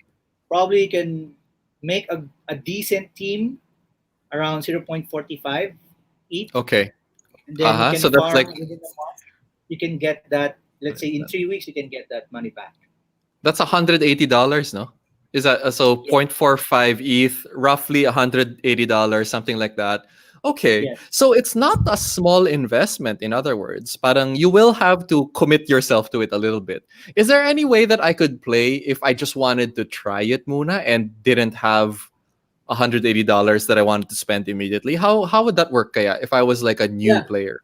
probably you can make a decent team around 0.45 each. Okay. And then you can So that's farm like within a month. You can get that, let's say in 3 weeks, you can get that money back. that's $180, no? Is that so? 0.45 ETH, roughly $180, something like that. Okay, Yes. so it's not a small investment. In other words, parang you will have to commit yourself to it a little bit. Is there any way that I could play if I just wanted to try it, Muna, and didn't have $180 that I wanted to spend immediately? How would that work, kaya, if I was like a new player?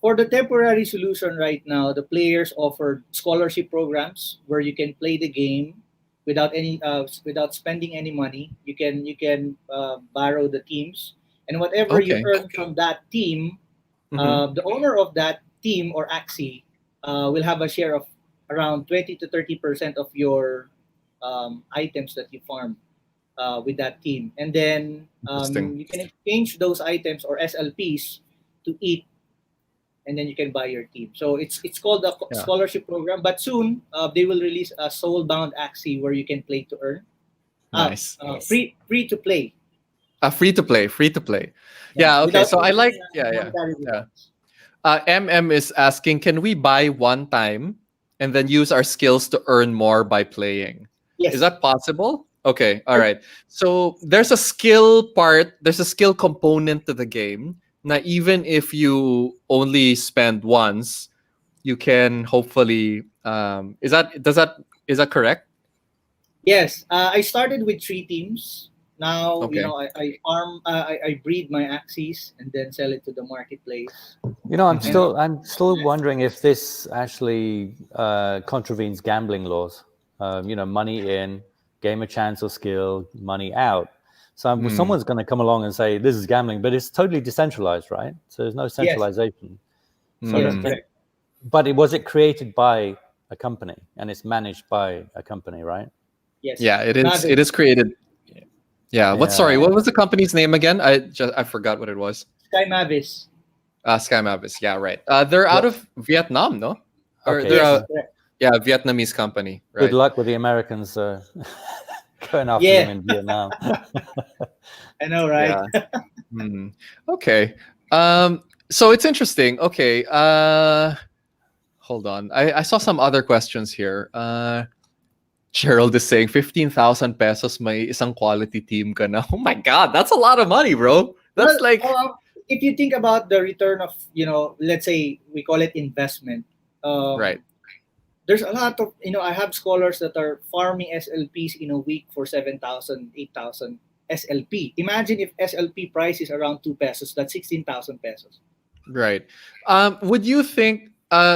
For the temporary solution right now, the players offer scholarship programs where you can play the game without spending any money. You can borrow the teams, and whatever you earn from that team, the owner of that team or Axie will have a share of around 20 to 30% of your items that you farm with that team, and then you can exchange those items or SLPs to eat, and then you can buy your team. So it's called a scholarship program. But soon they will release a soul-bound Axie where you can play to earn. Nice. Free to play. Free to play. Yeah. Okay. So I like. Yeah. MM is asking, can we buy one time and then use our skills to earn more by playing? Yes. Is that possible? Okay. All right. So there's a skill part. There's a skill component to the game Now, even if you only spend once, you can hopefully. Is that correct? Yes, I started with 3 teams. Now, Okay. I farm, I breed my Axies and then sell it to the marketplace. I'm Mhm. still wondering if this actually contravenes gambling laws. Money in, game of chance or skill, money out. So someone's going to come along and say this is gambling, but it's totally decentralized, right? So there's no Yes, centralization. So I yes, don't think. correct. But was it created by a company and it's managed by a company, right? Yes, Yeah, it is. It Mavis, is created. Yeah. Sorry. Yeah. What was the company's name again? I forgot what it was. Sky Mavis. Sky Mavis. Yeah. Right. They're out Yeah. of Vietnam, no? Or Okay. they're Yes, a correct. Vietnamese company, Good right? luck with the Americans going after Yeah. them in Vietnam. I know, right? Yeah. Hmm. Okay. So it's interesting. Okay. Hold on. I saw some other questions here. Gerald is saying 15,000 pesos may isang quality team ka na. Oh my God, that's a lot of money, bro. That's Well, like if you think about the return of, let's say we call it investment, right. there's a lot of, I have scholars that are farming SLPs in a week for 7,000, 8,000 SLP. Imagine if SLP price is around 2 pesos, that's 16,000 pesos. Right. Would you think?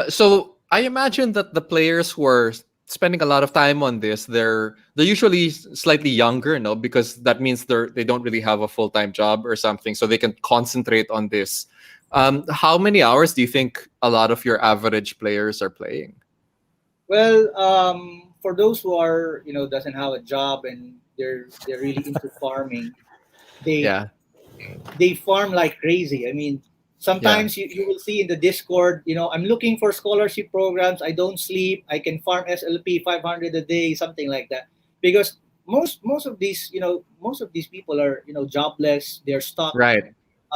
So I imagine that the players who are spending a lot of time on this, they're usually slightly younger, no? Because that means they don't really have a full time job or something, so they can concentrate on this. How many hours do you think a lot of your average players are playing? Well, for those who are, doesn't have a job and they're really into farming, they Yeah. they farm like crazy. I mean, Yeah. sometimes you will see in the Discord, I'm looking for scholarship programs. I don't sleep. I can farm SLP 500 a day, something like that. Because most of these, most of these people are, jobless. They're stuck. Right.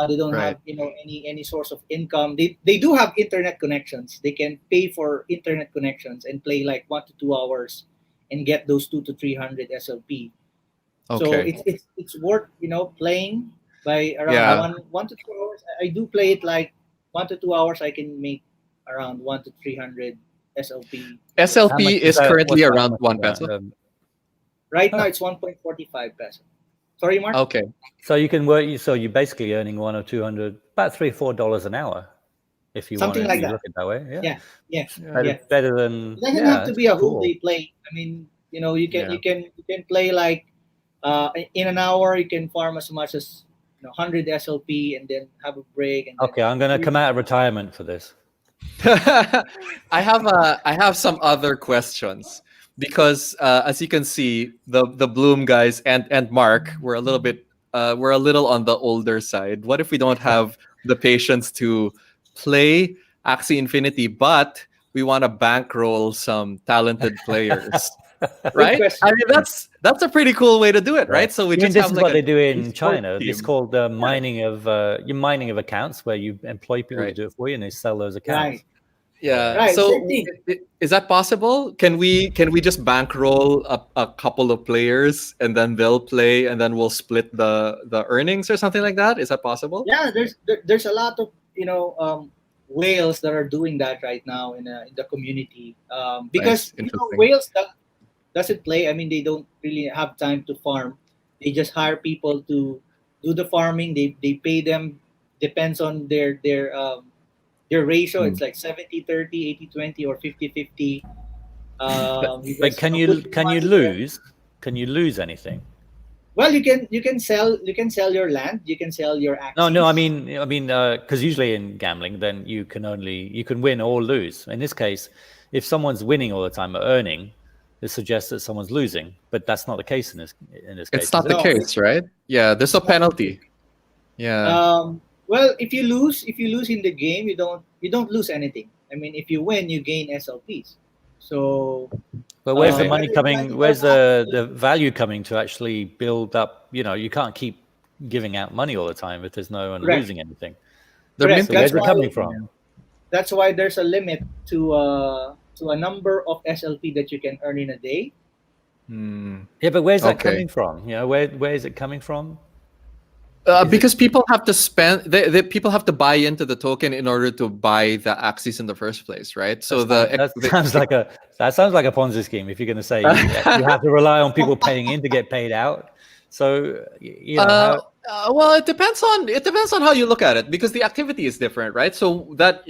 They don't Right. have, any source of income. They do have internet connections. They can pay for internet connections and play like 1 to 2 hours and get those 2 to 300 SLP. So Okay. it's worth playing by around Yeah. 1 to 2 hours. I do play it like 1 to 2 hours. I can make around 1 to 300 SLP. How much SLP is is that? currently How around much is 1 that? peso. Right now Huh. it's 1.45 peso. Sorry, Mark. Okay. So you can work. So you're basically earning $100 or $200, about $3-4 an hour, if you want Something to like that. look at it that way. Yeah. Yeah, yeah, Better, yeah. better than. It doesn't Yeah, have to that's be a whole cool. day play. I mean, you can Yeah. you can play like in an hour you can farm as much as 100 SLP and then have a break and then Okay, I'm going to come out of retirement for this. I have some other questions because as you can see, the Bloom guys and Mark we're a little on the older side. What if we don't have the patience to play Axi Infinity, but we want to bankroll some talented players? good Right? question. I mean, that's a pretty cool way to do it, right? So we I mean, just this have is like what an they do in esports China. It's team, called mining of accounts, where you employ people to right? do it for you, and they sell those accounts. Right, Yeah. right. Same So thing. is that possible? Can we just bankroll a couple of players and then they'll play and then we'll split the earnings or something like that? Is that possible? Yeah, there's a lot of whales that are doing that right now in the community because Nice. Interesting. whales that doesn't play. I mean, they don't really have time to farm. They just hire people to do the farming. They pay them depends on their ratio. Hmm. It's like 70-30, 80-20, or 50-50. You But just can put you money there. lose? Can you lose anything? Well, you can sell your land. You can sell your No, axes. I mean, because usually in gambling, then you can win or lose. In this case, if someone's winning all the time or earning, it suggests that someone's losing. But that's not the case in this case. It's not Is the it? No, case, right? Yeah, there's a it's not. penalty. Yeah. Well, if you lose in the game, you don't lose anything. I mean, if you win, you gain SLPs. So But where's the Okay. money coming? Where's the value coming to actually build up? You can't keep giving out money all the time if there's no one Correct. losing anything. They're Correct. So minting. where's That's it why coming from? that's why there's a limit to a number of SLP that you can earn in a day. Hmm. Yeah, but where's that Okay. coming from? Where is it coming from? Because people have to spend, people have to buy into the token in order to buy the Axies in the first place, right? So that sounds like a Ponzi scheme. If you're going to say you have to rely on people paying in to get paid out, so well, it depends on how you look at it, because the activity is different, right? So that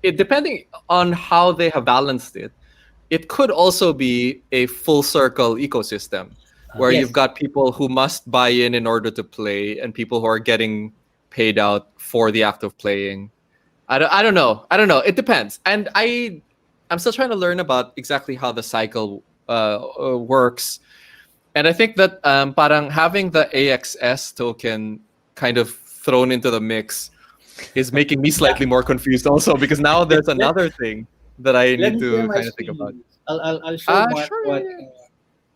it depending on how they have balanced it, it could also be a full circle ecosystem where you've got people who must buy in order to play, and people who are getting paid out for the act of playing. I don't know. It depends, and I'm still trying to learn about exactly how the cycle works. And I think that parang having the AXS token kind of thrown into the mix is making me slightly more confused also, because now there's another thing that I need to kind of think about. I'll show Mark sure, what.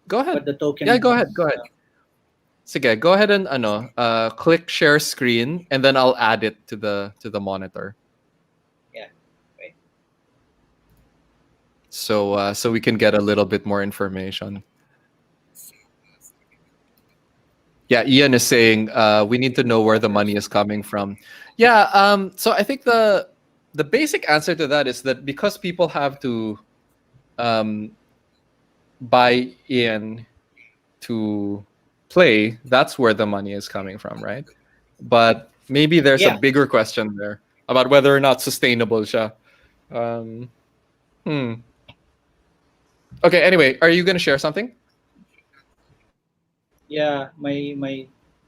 Go ahead. What the token. Yeah, go ahead. Sige, go ahead and click share screen, and then I'll add it to the monitor. Yeah. Right. So we can get a little bit more information. Yeah, Ian is saying we need to know where the money is coming from. Yeah, so I think the basic answer to that is that because people have to buy in to play, that's where the money is coming from, right? But maybe there's a bigger question there about whether or not sustainable siya. Okay, anyway, are you going to share something? Yeah, my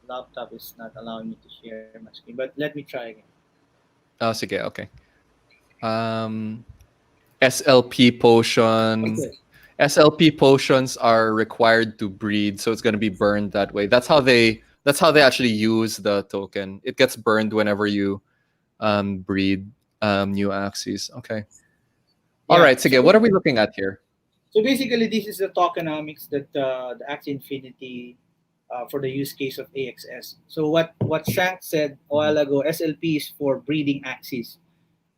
laptop is not allowing me to share my screen, but let me try again. Oh, sige, okay. SLP potion. Okay. SLP potions are required to breed, so it's going to be burned that way. That's how they actually use the token. It gets burned whenever you breed new Axies. Okay. All right, Sige, what are we looking at here? So basically, this is the tokenomics that the Axi Infinity for the use case of AXS. So what Shank said a while ago, SLP is for breeding Axies.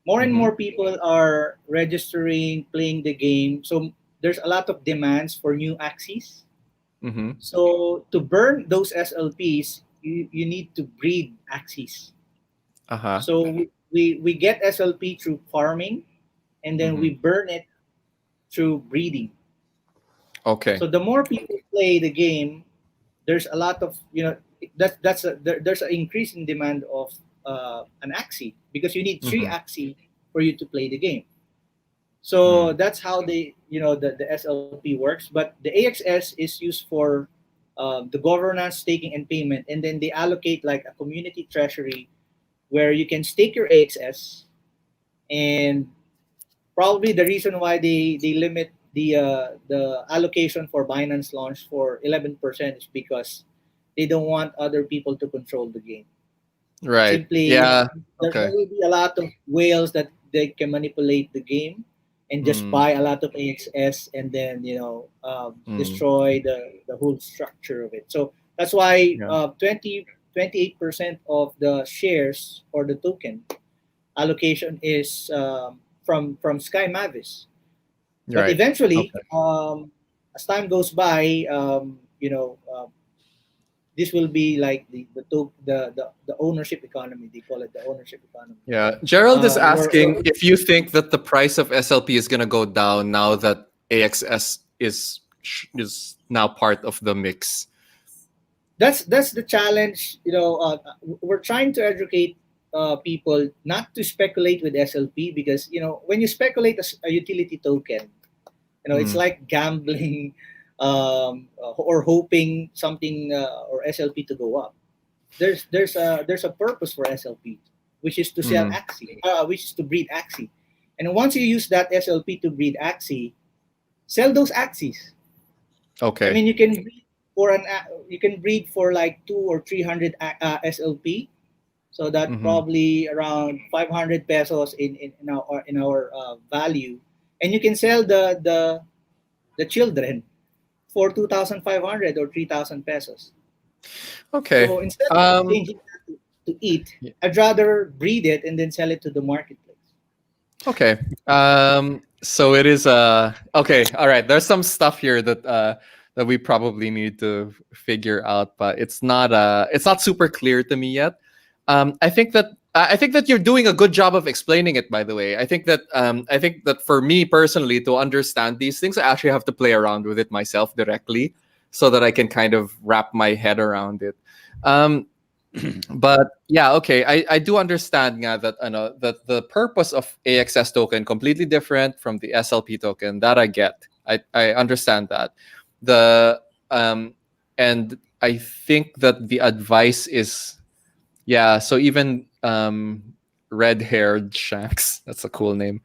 More and more people are registering, playing the game. So there's a lot of demands for new Axies. So to burn those SLPs, you need to breed Axies. So we get SLP through farming, and then we burn it through breeding. Okay. So the more people play the game, there's a lot of there's an increase in demand of an Axie, because you need 3 Axie for you to play the game. So that's how the SLP works. But the AXS is used for the governance, staking, and payment, and then they allocate like a community treasury where you can stake your AXS. And probably the reason why they limit the allocation for Binance launch for 11% is because they don't want other people to control the game. Right. Simply, yeah. There will be a lot of whales that they can manipulate the game and just buy a lot of AXS and then destroy the whole structure of it. So that's why 28% of the shares or the token allocation is from Sky Mavis. But eventually, as time goes by, this will be like the ownership economy. They call it the ownership economy. Yeah, Gerald is asking if you think that the price of SLP is going to go down now that AXS is now part of the mix. That's the challenge. We're trying to educate people not to speculate with SLP, because when you speculate a utility token, it's like gambling. Or hoping something or SLP to go up. There's a purpose for SLP, which is to sell Axie, which is to breed Axie. And once you use that SLP to breed Axie, sell those Axies. Okay. I mean, you can breed for like 200 or 300 SLP, so that probably around 500 pesos in our value, and you can sell the children for 2,500 or 3,000 pesos. Okay. So instead of changing that to eat, I'd rather breed it and then sell it to the marketplace. Okay. So it is okay. All right. There's some stuff here that that we probably need to figure out, but it's not super clear to me yet. I think that you're doing a good job of explaining it, by the way. I think that for me personally, to understand these things, I actually have to play around with it myself directly so that I can kind of wrap my head around it. But yeah, okay, I do understand nga that that the purpose of AXS token completely different from the SLP token. That I get. I understand that. And I think that the advice is, yeah, so even red-haired Shanks, that's a cool name.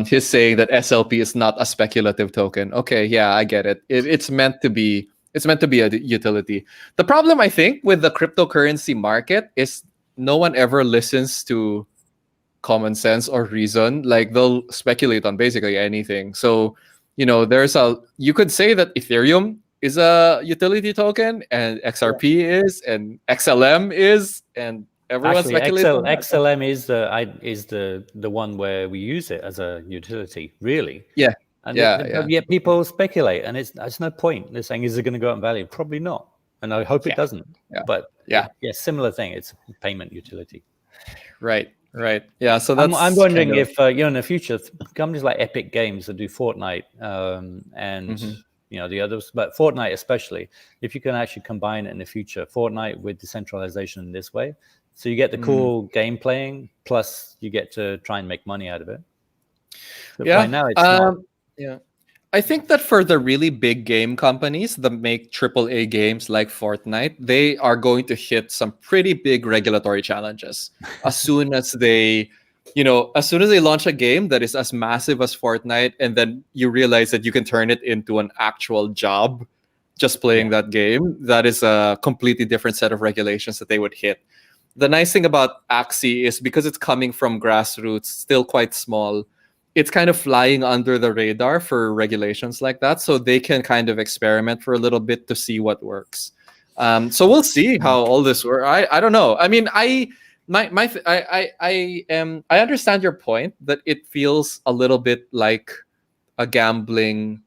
He's saying that SLP is not a speculative token. Okay, yeah, I get it. It's meant to be a utility. The problem, I think, with the cryptocurrency market is no one ever listens to common sense or reason. Like, they'll speculate on basically anything. So, you could say that Ethereum is a utility token, and XRP is, and XLM is, and everyone speculates on that. XLM is the one where we use it as a utility, really. Yeah. And Yeah. yet people speculate, and it's no point. They're saying, is it going to go up in value? Probably not. And I hope it doesn't. Yeah. But yeah, similar thing. It's a payment utility. Right. Yeah. So that's. I'm wondering if in the future, companies like Epic Games that do Fortnite and the others, but Fortnite especially, if you can actually combine it in the future, Fortnite with decentralization in this way, so you get the cool game playing, plus you get to try and make money out of it. But right now, it's not. Yeah. I think that for the really big game companies that make AAA games like Fortnite, they are going to hit some pretty big regulatory challenges as soon as they launch a game that is as massive as Fortnite, and then you realize that you can turn it into an actual job just playing that game. That is a completely different set of regulations that they would hit. The nice thing about Axie is because it's coming from grassroots, still quite small, it's kind of flying under the radar for regulations like that, so they can kind of experiment for a little bit to see what works. So we'll see how all this works. I don't know. I mean, I understand your point that it feels a little bit like a gambling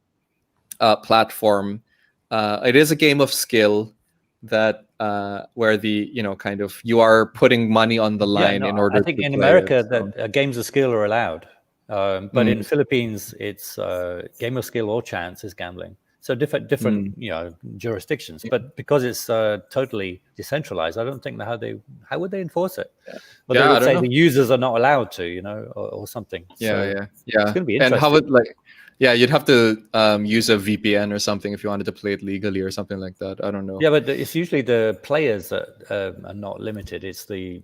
platform. It is a game of skill that where kind of you are putting money on the line in order. I think to in play America it, so. that games of skill are allowed. But in the Philippines, it's game of skill or chance is gambling. So different jurisdictions. But because it's totally decentralized, I don't think how would they enforce it? Well, they would say the users are not allowed to, or something. Yeah. It's going to be interesting. And how would you'd have to use a VPN or something if you wanted to play it legally or something like that. I don't know. Yeah, but it's usually the players that are not limited. It's the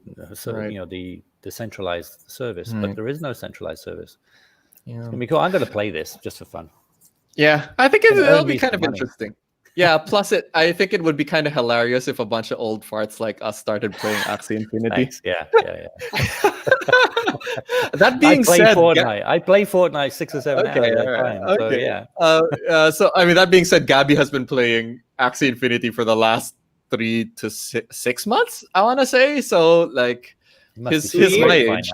the centralized service, but there is no centralized service. Yeah. It's gonna be cool. I'm going to play this just for fun. Yeah, I think it'll be kind of interesting. Yeah, plus I think it would be kind of hilarious if a bunch of old farts like us started playing Axi Infinity. Thanks. Yeah. That being said, I play Fortnite 6 or 7 hours. Okay. So I mean, that being said, Gabby has been playing Axi Infinity for the last 3 to 6 months, I want to say. So like his my age.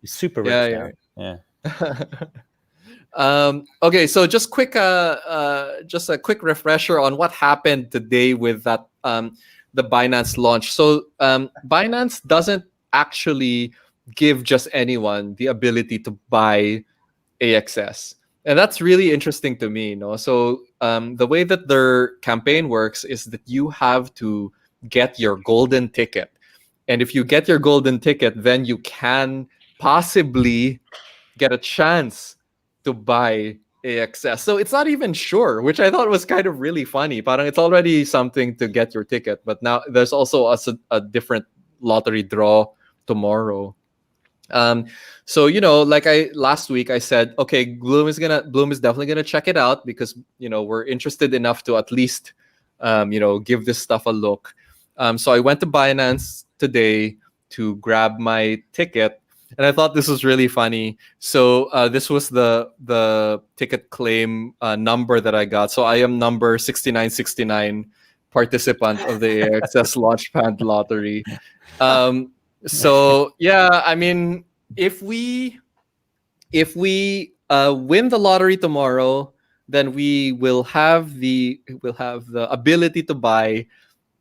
He's super rich now. Yeah. Okay, so just a quick refresher on what happened today with that the Binance launch. So Binance doesn't actually give just anyone the ability to buy AXS, and that's really interesting to me. So the way that their campaign works is that you have to get your golden ticket, and if you get your golden ticket, then you can possibly get a chance to buy AXS. So it's not even sure, which I thought was kind of really funny. Parang it's already something to get your ticket, but now there's also a different lottery draw tomorrow. So like last week I said, okay, Bloom is definitely gonna check it out because we're interested enough to at least give this stuff a look. So I went to Binance today to grab my ticket. And I thought this was really funny. So this was the ticket claim number that I got. So I am number 6969 participant of the AXS Launchpad lottery. So yeah, I mean, if we win the lottery tomorrow, then we'll have the ability to buy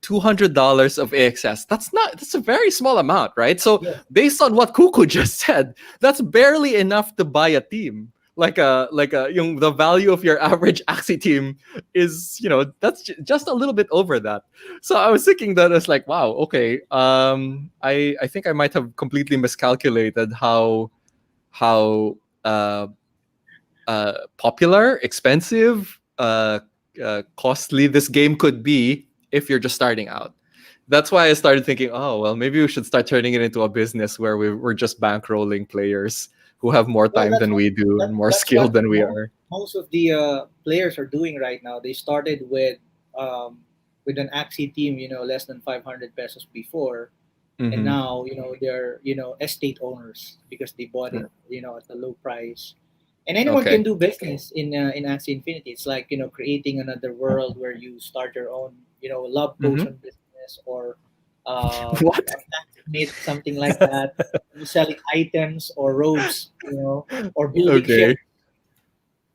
$200 of AXS. That's a very small amount, right? So Yes. based on what Kuku just said, that's barely enough to buy a team. The value of your average Axie team is, that's just a little bit over that. So I was thinking that it's like, wow, okay. I think I might have completely miscalculated how uh, popular, expensive, costly this game could be if you're just starting out. That's why I started thinking, oh, well, maybe we should start turning it into a business where we're just bankrolling players who have more Well, time than we do and more that's skilled what than we are. most of the players are doing right now. They started with an Axie team, less than 500 pesos before, and Mhm. now they're estate owners because they bought it at a low price. And anyone Okay. can do business in Axie Infinity. It's like creating another world where you start your own love potion business or What? something like that. You selling items or robes, or building Okay. ships.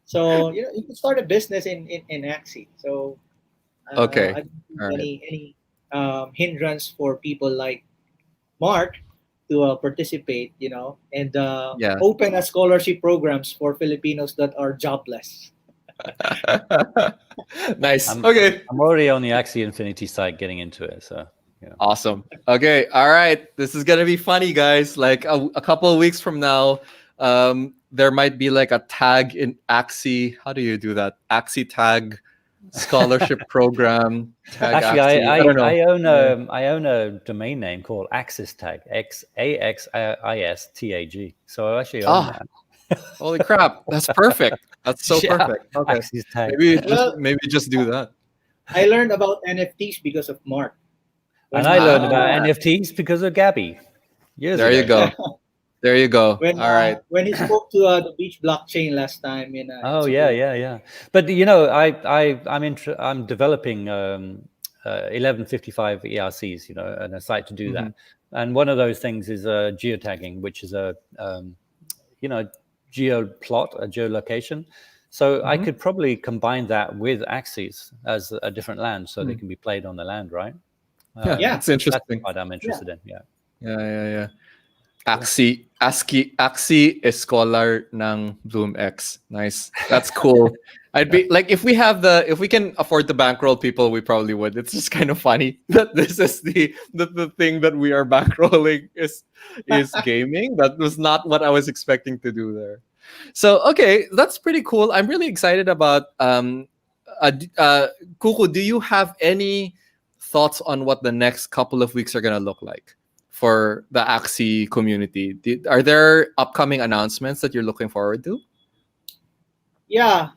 So you can start a business in Axie. So Okay. I don't see All right. any hindrance for people like Mark to participate, and Yeah. open a scholarship programs for Filipinos that are jobless. Nice. I'm, Okay. I'm already on the Axi Infinity site getting into it. So, Awesome. Okay. All right. This is gonna be funny, guys. Like a couple of weeks from now, there might be like a tag in Axie. How do you do that? Axie tag scholarship program. Tag Actually, Axie. I don't know. I own a domain name called Axis Tag, AXIS TAG. So I actually own Ah, that. holy crap. That's perfect. That's so Yeah, perfect. Okay. Axis Tag. Well, Maybe just do that. I learned about NFTs because of Mark. And I learned Ah. about NFTs because of Gabby years There ago. you go. There you go. when All right. when he spoke to the beach blockchain last time in Oh Cebu. yeah. But I'm developing 1155 ERCs, and a site to do that. And one of those things is geotagging, which is a geoplot, a geolocation. So I could probably combine that with Axes as a different land, so they can be played on the land, right? Yeah. That's interesting. That's what I'm interested in. Yeah. Yeah. Axie is scholar ng BloomX. Nice. That's cool. I'd be like, if we can afford to bankroll people, we probably would. It's just kind of funny that this is the thing that we are bankrolling is gaming. That was not what I was expecting to do there. So okay, that's pretty cool. I'm really excited about Kuku, do you have any thoughts on what the next couple of weeks are gonna look like for the Axie community? Are there upcoming announcements that you're looking forward to? Yeah,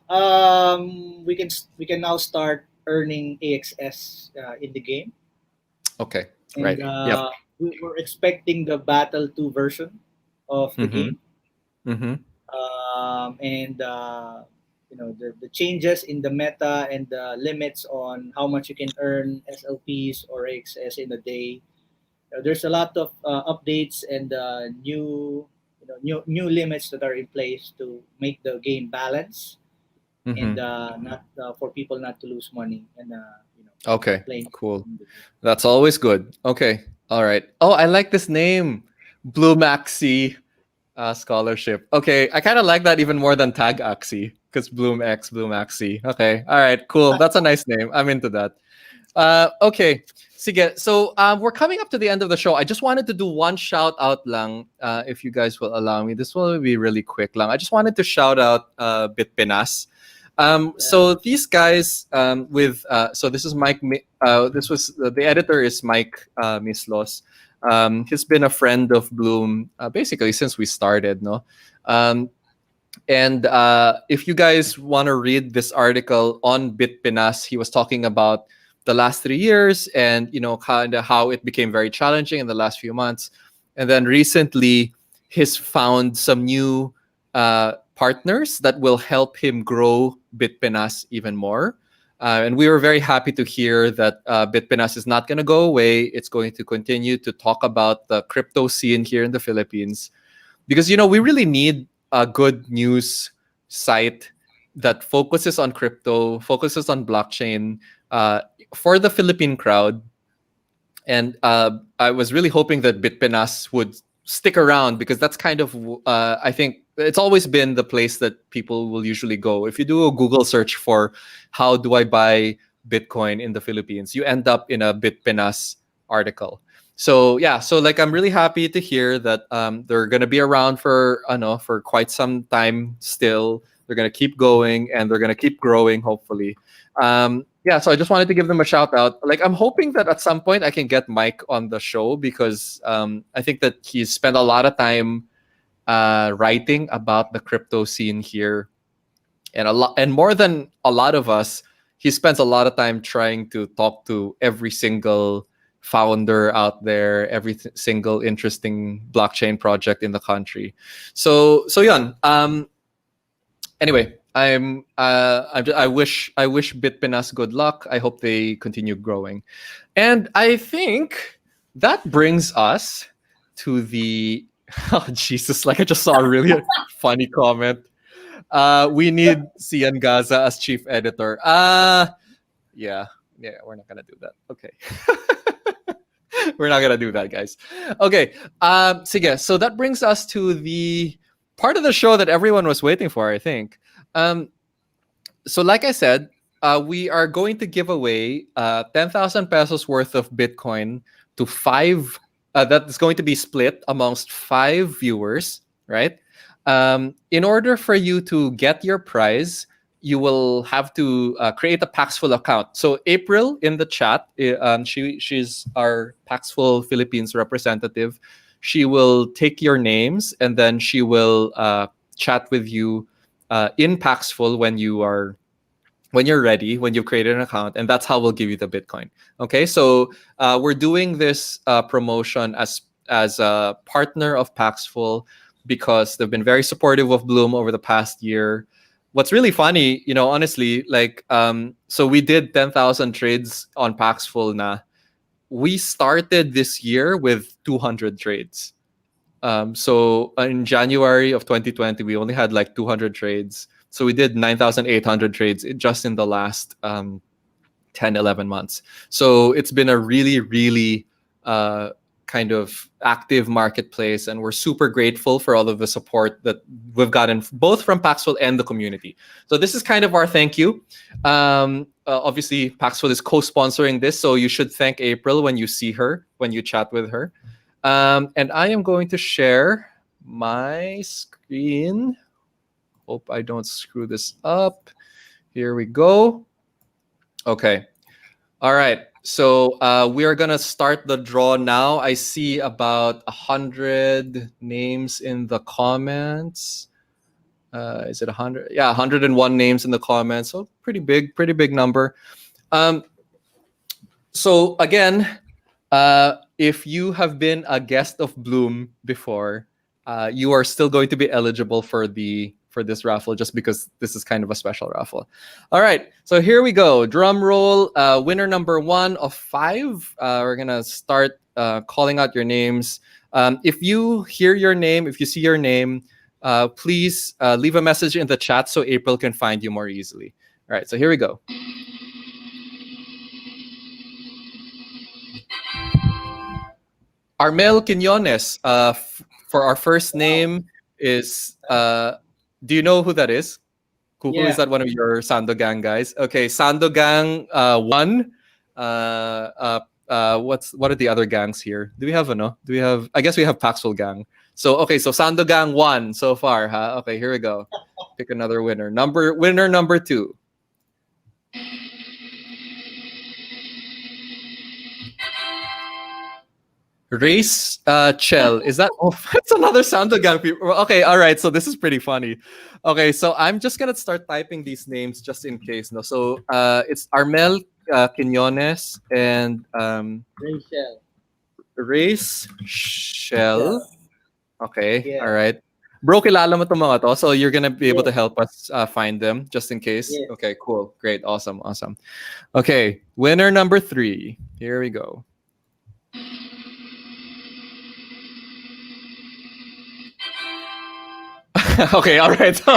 we can now start earning AXS in the game, Okay, and right. Yep. we're expecting the Battle 2 version of the Mm-hmm. game, Mm-hmm. and the changes in the meta and the limits on how much you can earn SLPs or AXS in a day. There's a lot of updates and new limits that are in place to make the game balance and not for people not to lose money and Okay, playing. cool. That's always good. Okay, all right. Oh, I like this name, BloomXC scholarship. Okay, I kind of like that even more than Tag Axie because BloomXC. Okay, all right, cool. That's a nice name. I'm into that. Okay, sige. So we're coming up to the end of the show. I just wanted to do one shout out lang, if you guys will allow me. This will be really quick lang. I just wanted to shout out Bitpinas. So these guys so this is Mike. This was the editor is Mike Mislos. He's been a friend of Bloom basically since we started, no. And if you guys want to read this article on Bitpinas, he was talking about the last 3 years and kind of how it became very challenging in the last few months, and then recently he's found some new partners that will help him grow Bitpinas even more. And we were very happy to hear that Bitpinas is not going to go away. It's going to continue to talk about the crypto scene here in the Philippines, because we really need a good news site that focuses on crypto, focuses on blockchain for the Philippine crowd. And I was really hoping that Bitpinas would stick around, because that's kind of, I think it's always been the place that people will usually go. If you do a Google search for how do I buy Bitcoin in the Philippines, you end up in a Bitpinas article. So yeah, so like I'm really happy to hear that they're gonna be around for for quite some time still. They're gonna keep going and they're gonna keep growing, hopefully. Yeah, so I just wanted to give them a shout out. Like I'm hoping that at some point I can get Mike on the show, because I think that he's spent a lot of time writing about the crypto scene here, and more than a lot of us, he spends a lot of time trying to talk to every single founder out there, every single interesting blockchain project in the country. So yun. Anyway, I wish Bitpinas good luck. I hope they continue growing, and I think that brings us to the oh Jesus! Like I just saw a really funny comment. We need Cian Gaza as chief editor. Yeah, we're not gonna do that. Okay. We're not gonna do that, guys. Okay. Sige, so that brings us to the part of the show that everyone was waiting for, I think. So like I said, we are going to give away 10,000 pesos worth of Bitcoin to 5. That is going to be split amongst 5 viewers, right? In order for you to get your prize, you will have to create a Paxful account. So April in the chat, she's our Paxful Philippines representative. She will take your names and then she will chat with you in Paxful when you're ready, when you've created an account, and that's how we'll give you the Bitcoin. Okay, so we're doing this promotion as a partner of Paxful, because they've been very supportive of Bloom over the past year. What's really funny, honestly, like, so we did 10,000 trades on Paxful na. We started this year with 200 trades. So in January of 2020, we only had like 200 trades. So we did 9,800 trades just in the last 10, 11 months. So it's been a really, really kind of active marketplace, and we're super grateful for all of the support that we've gotten both from Paxful and the community. So this is kind of our thank you. Obviously, Paxful is co-sponsoring this, so you should thank April when you see her, when you chat with her. And I am going to share my screen. Hope I don't screw this up. Here we go. Okay. All right. So we are going to start the draw now. I see about 100 names in the comments. Is it 100? Yeah, 101 names in the comments. So pretty big number. So again, if you have been a guest of Bloom before, you are still going to be eligible for this raffle, just because this is kind of a special raffle. All right, so here we go. Drum roll. Winner number 1 of 5. We're gonna start calling out your names. If you hear your name, if you see your name, please leave a message in the chat so April can find you more easily. All right, so here we go. Armel Quinones, for our first name is, do you know who that is? Kuku, Yeah. is that one of your Sandogang guys? Okay, Sandogang 1. What are the other gangs here? Do we have I guess we have Paxful gang. So okay, so Sandogang 1 so far, huh? Okay, here we go. Pick another winner. Winner number 2. Race Chell, is that? Oh, it's another Sandogang people. Okay, all right. So this is pretty funny. Okay, so I'm just gonna start typing these names just in case. No, so it's Armel Quinones and Rachel. Race Shell. Okay, Yeah. all right. Bro, kilala mo itong mga to, so you're gonna be able to help us find them just in case. Yeah. Okay, cool, great, awesome. Okay, winner number 3. Here we go. Okay, all right. So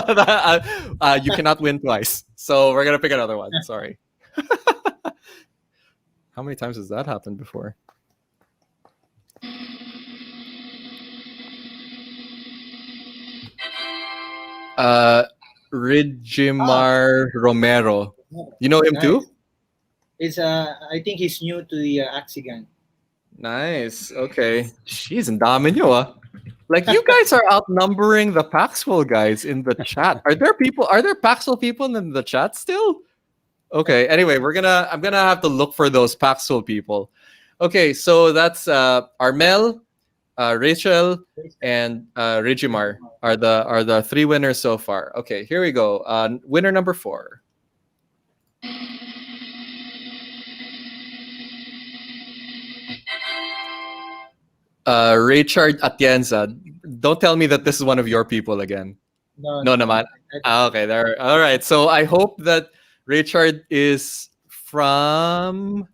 you cannot win twice. So we're gonna pick another one. Sorry. How many times has that happened before? Ridgimar Romero. You know him Nice. too? It's I think he's new to the Axie gang. Nice. Okay. Jeez, ang dami nyo, ah. Like, you guys are outnumbering the Paxful guys in the chat. Are there Paxful people in the chat still? Okay. Anyway, I'm gonna have to look for those Paxful people. Okay, so that's Armel, Rachel, and Regimar are the three winners so far. Okay, here we go. Winner number 4. Richard Atienza. Don't tell me that this is one of your people again. No, naman. Okay, there. All right. So I hope that Richard is from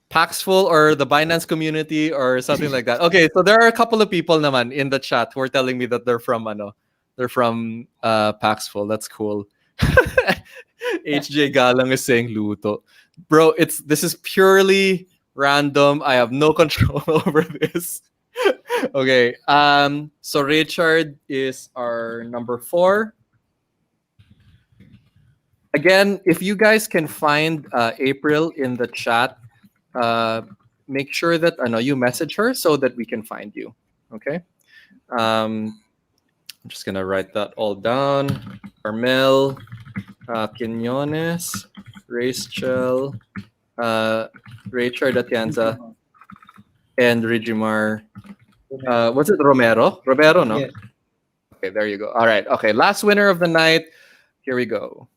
Paxful or the Binance community or something like that. Okay, so there are a couple of people naman in the chat who are telling me that they're from Paxful. That's cool. HJ Galang is saying luto. Bro, this is purely random. I have no control over this. Okay. So Richard is our number 4. Again, if you guys can find April in the chat, make sure that you message her so that we can find you. Okay. I'm just gonna write that all down. Carmel, Quinones, Rachel, Richard Atienza, and Regimar. Was it Romero? Romero, no? Yes. Okay, there you go. All right. Okay, last winner of the night. Here we go.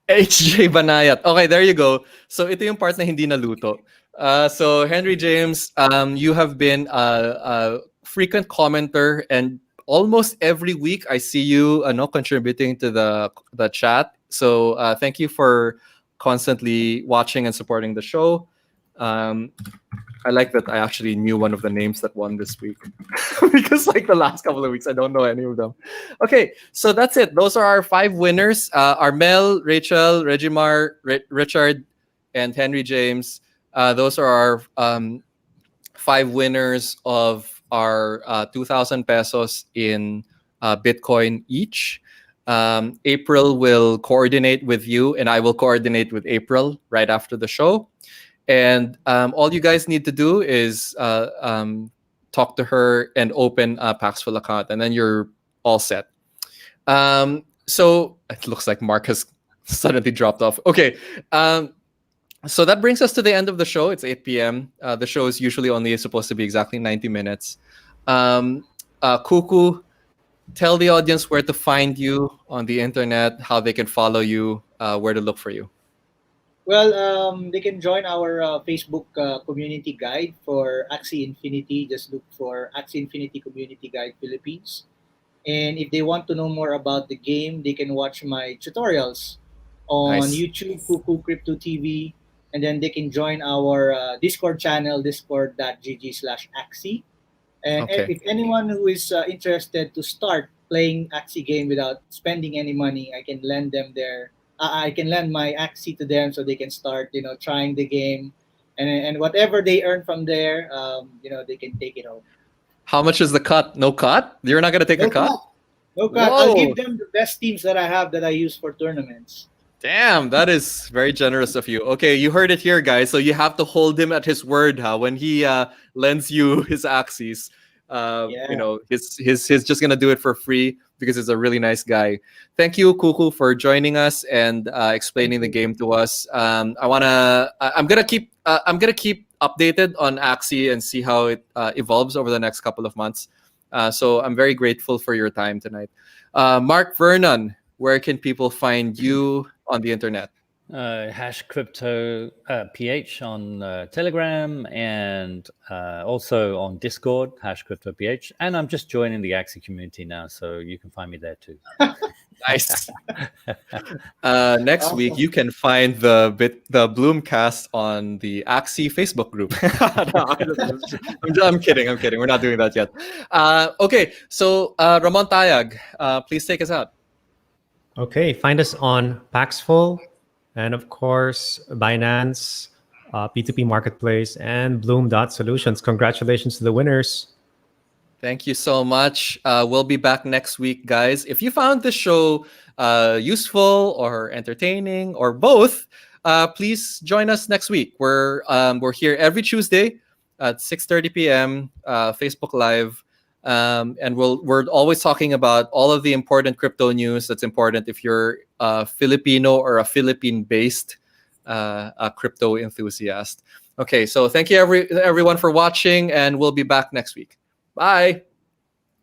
HJ Banayat. Okay, there you go. So ito yung part na hindi naluto. So Henry James, you have been a frequent commenter, and almost every week I see you contributing to the chat. So thank you for constantly watching and supporting the show. I like that I actually knew one of the names that won this week because like the last couple of weeks, I don't know any of them. Okay, so that's it. Those are our 5 winners. Armel, Rachel, Regimar, Richard, and Henry James. Those are our 5 winners of our 2,000 pesos in Bitcoin each. April will coordinate with you, and I will coordinate with April right after the show. And all you guys need to do is talk to her and open a Paxful account, and then you're all set. So it looks like Mark has suddenly dropped off. Okay. So that brings us to the end of the show. It's 8 p.m. The show is usually only supposed to be exactly 90 minutes. Kuku, tell the audience where to find you on the internet, how they can follow you, where to look for you. Well, they can join our Facebook community guide for Axi Infinity. Just look for Axi Infinity Community Guide Philippines. And if they want to know more about the game, they can watch my tutorials on Nice. YouTube, Kuku Crypto TV. And then they can join our Discord channel, discord.gg/Axie. And Okay. if anyone who is interested to start playing Axie game without spending any money, I can lend them I can lend my Axie to them so they can start, trying the game, and whatever they earn from there, they can take it home. How much is the cut? No cut? You're not gonna take a cut? No cut. I'll Whoa. give them the best teams that I have that I use for tournaments. Damn, that is very generous of you. Okay, you heard it here, guys. So you have to hold him at his word, when he lends you his Axies. He's just gonna do it for free because he's a really nice guy. Thank you, Kuku, for joining us and explaining the game to us. I'm gonna keep updated on Axie and see how it evolves over the next couple of months. So I'm very grateful for your time tonight. Mark Vernon, where can people find you on the internet? #crypto ph on Telegram and also on Discord #crypto ph, and I'm just joining the Axie community now, so you can find me there too. Nice. Next week, you can find the BloomCast on the Axi Facebook group. No, I'm kidding. I'm kidding. We're not doing that yet. Okay, so Ramon Tayag, please take us out. Okay, find us on Paxful and of course Binance, P2P Marketplace, and Bloom.Solutions. Congratulations to the winners. Thank you so much. We'll be back next week, guys. If you found this show useful or entertaining or both, please join us next week. We're here every Tuesday at 6:30 p.m. Facebook Live, and we're always talking about all of the important crypto news that's important if you're a Filipino or a Philippine-based a crypto enthusiast. Okay, so thank you everyone for watching, and we'll be back next week. Bye.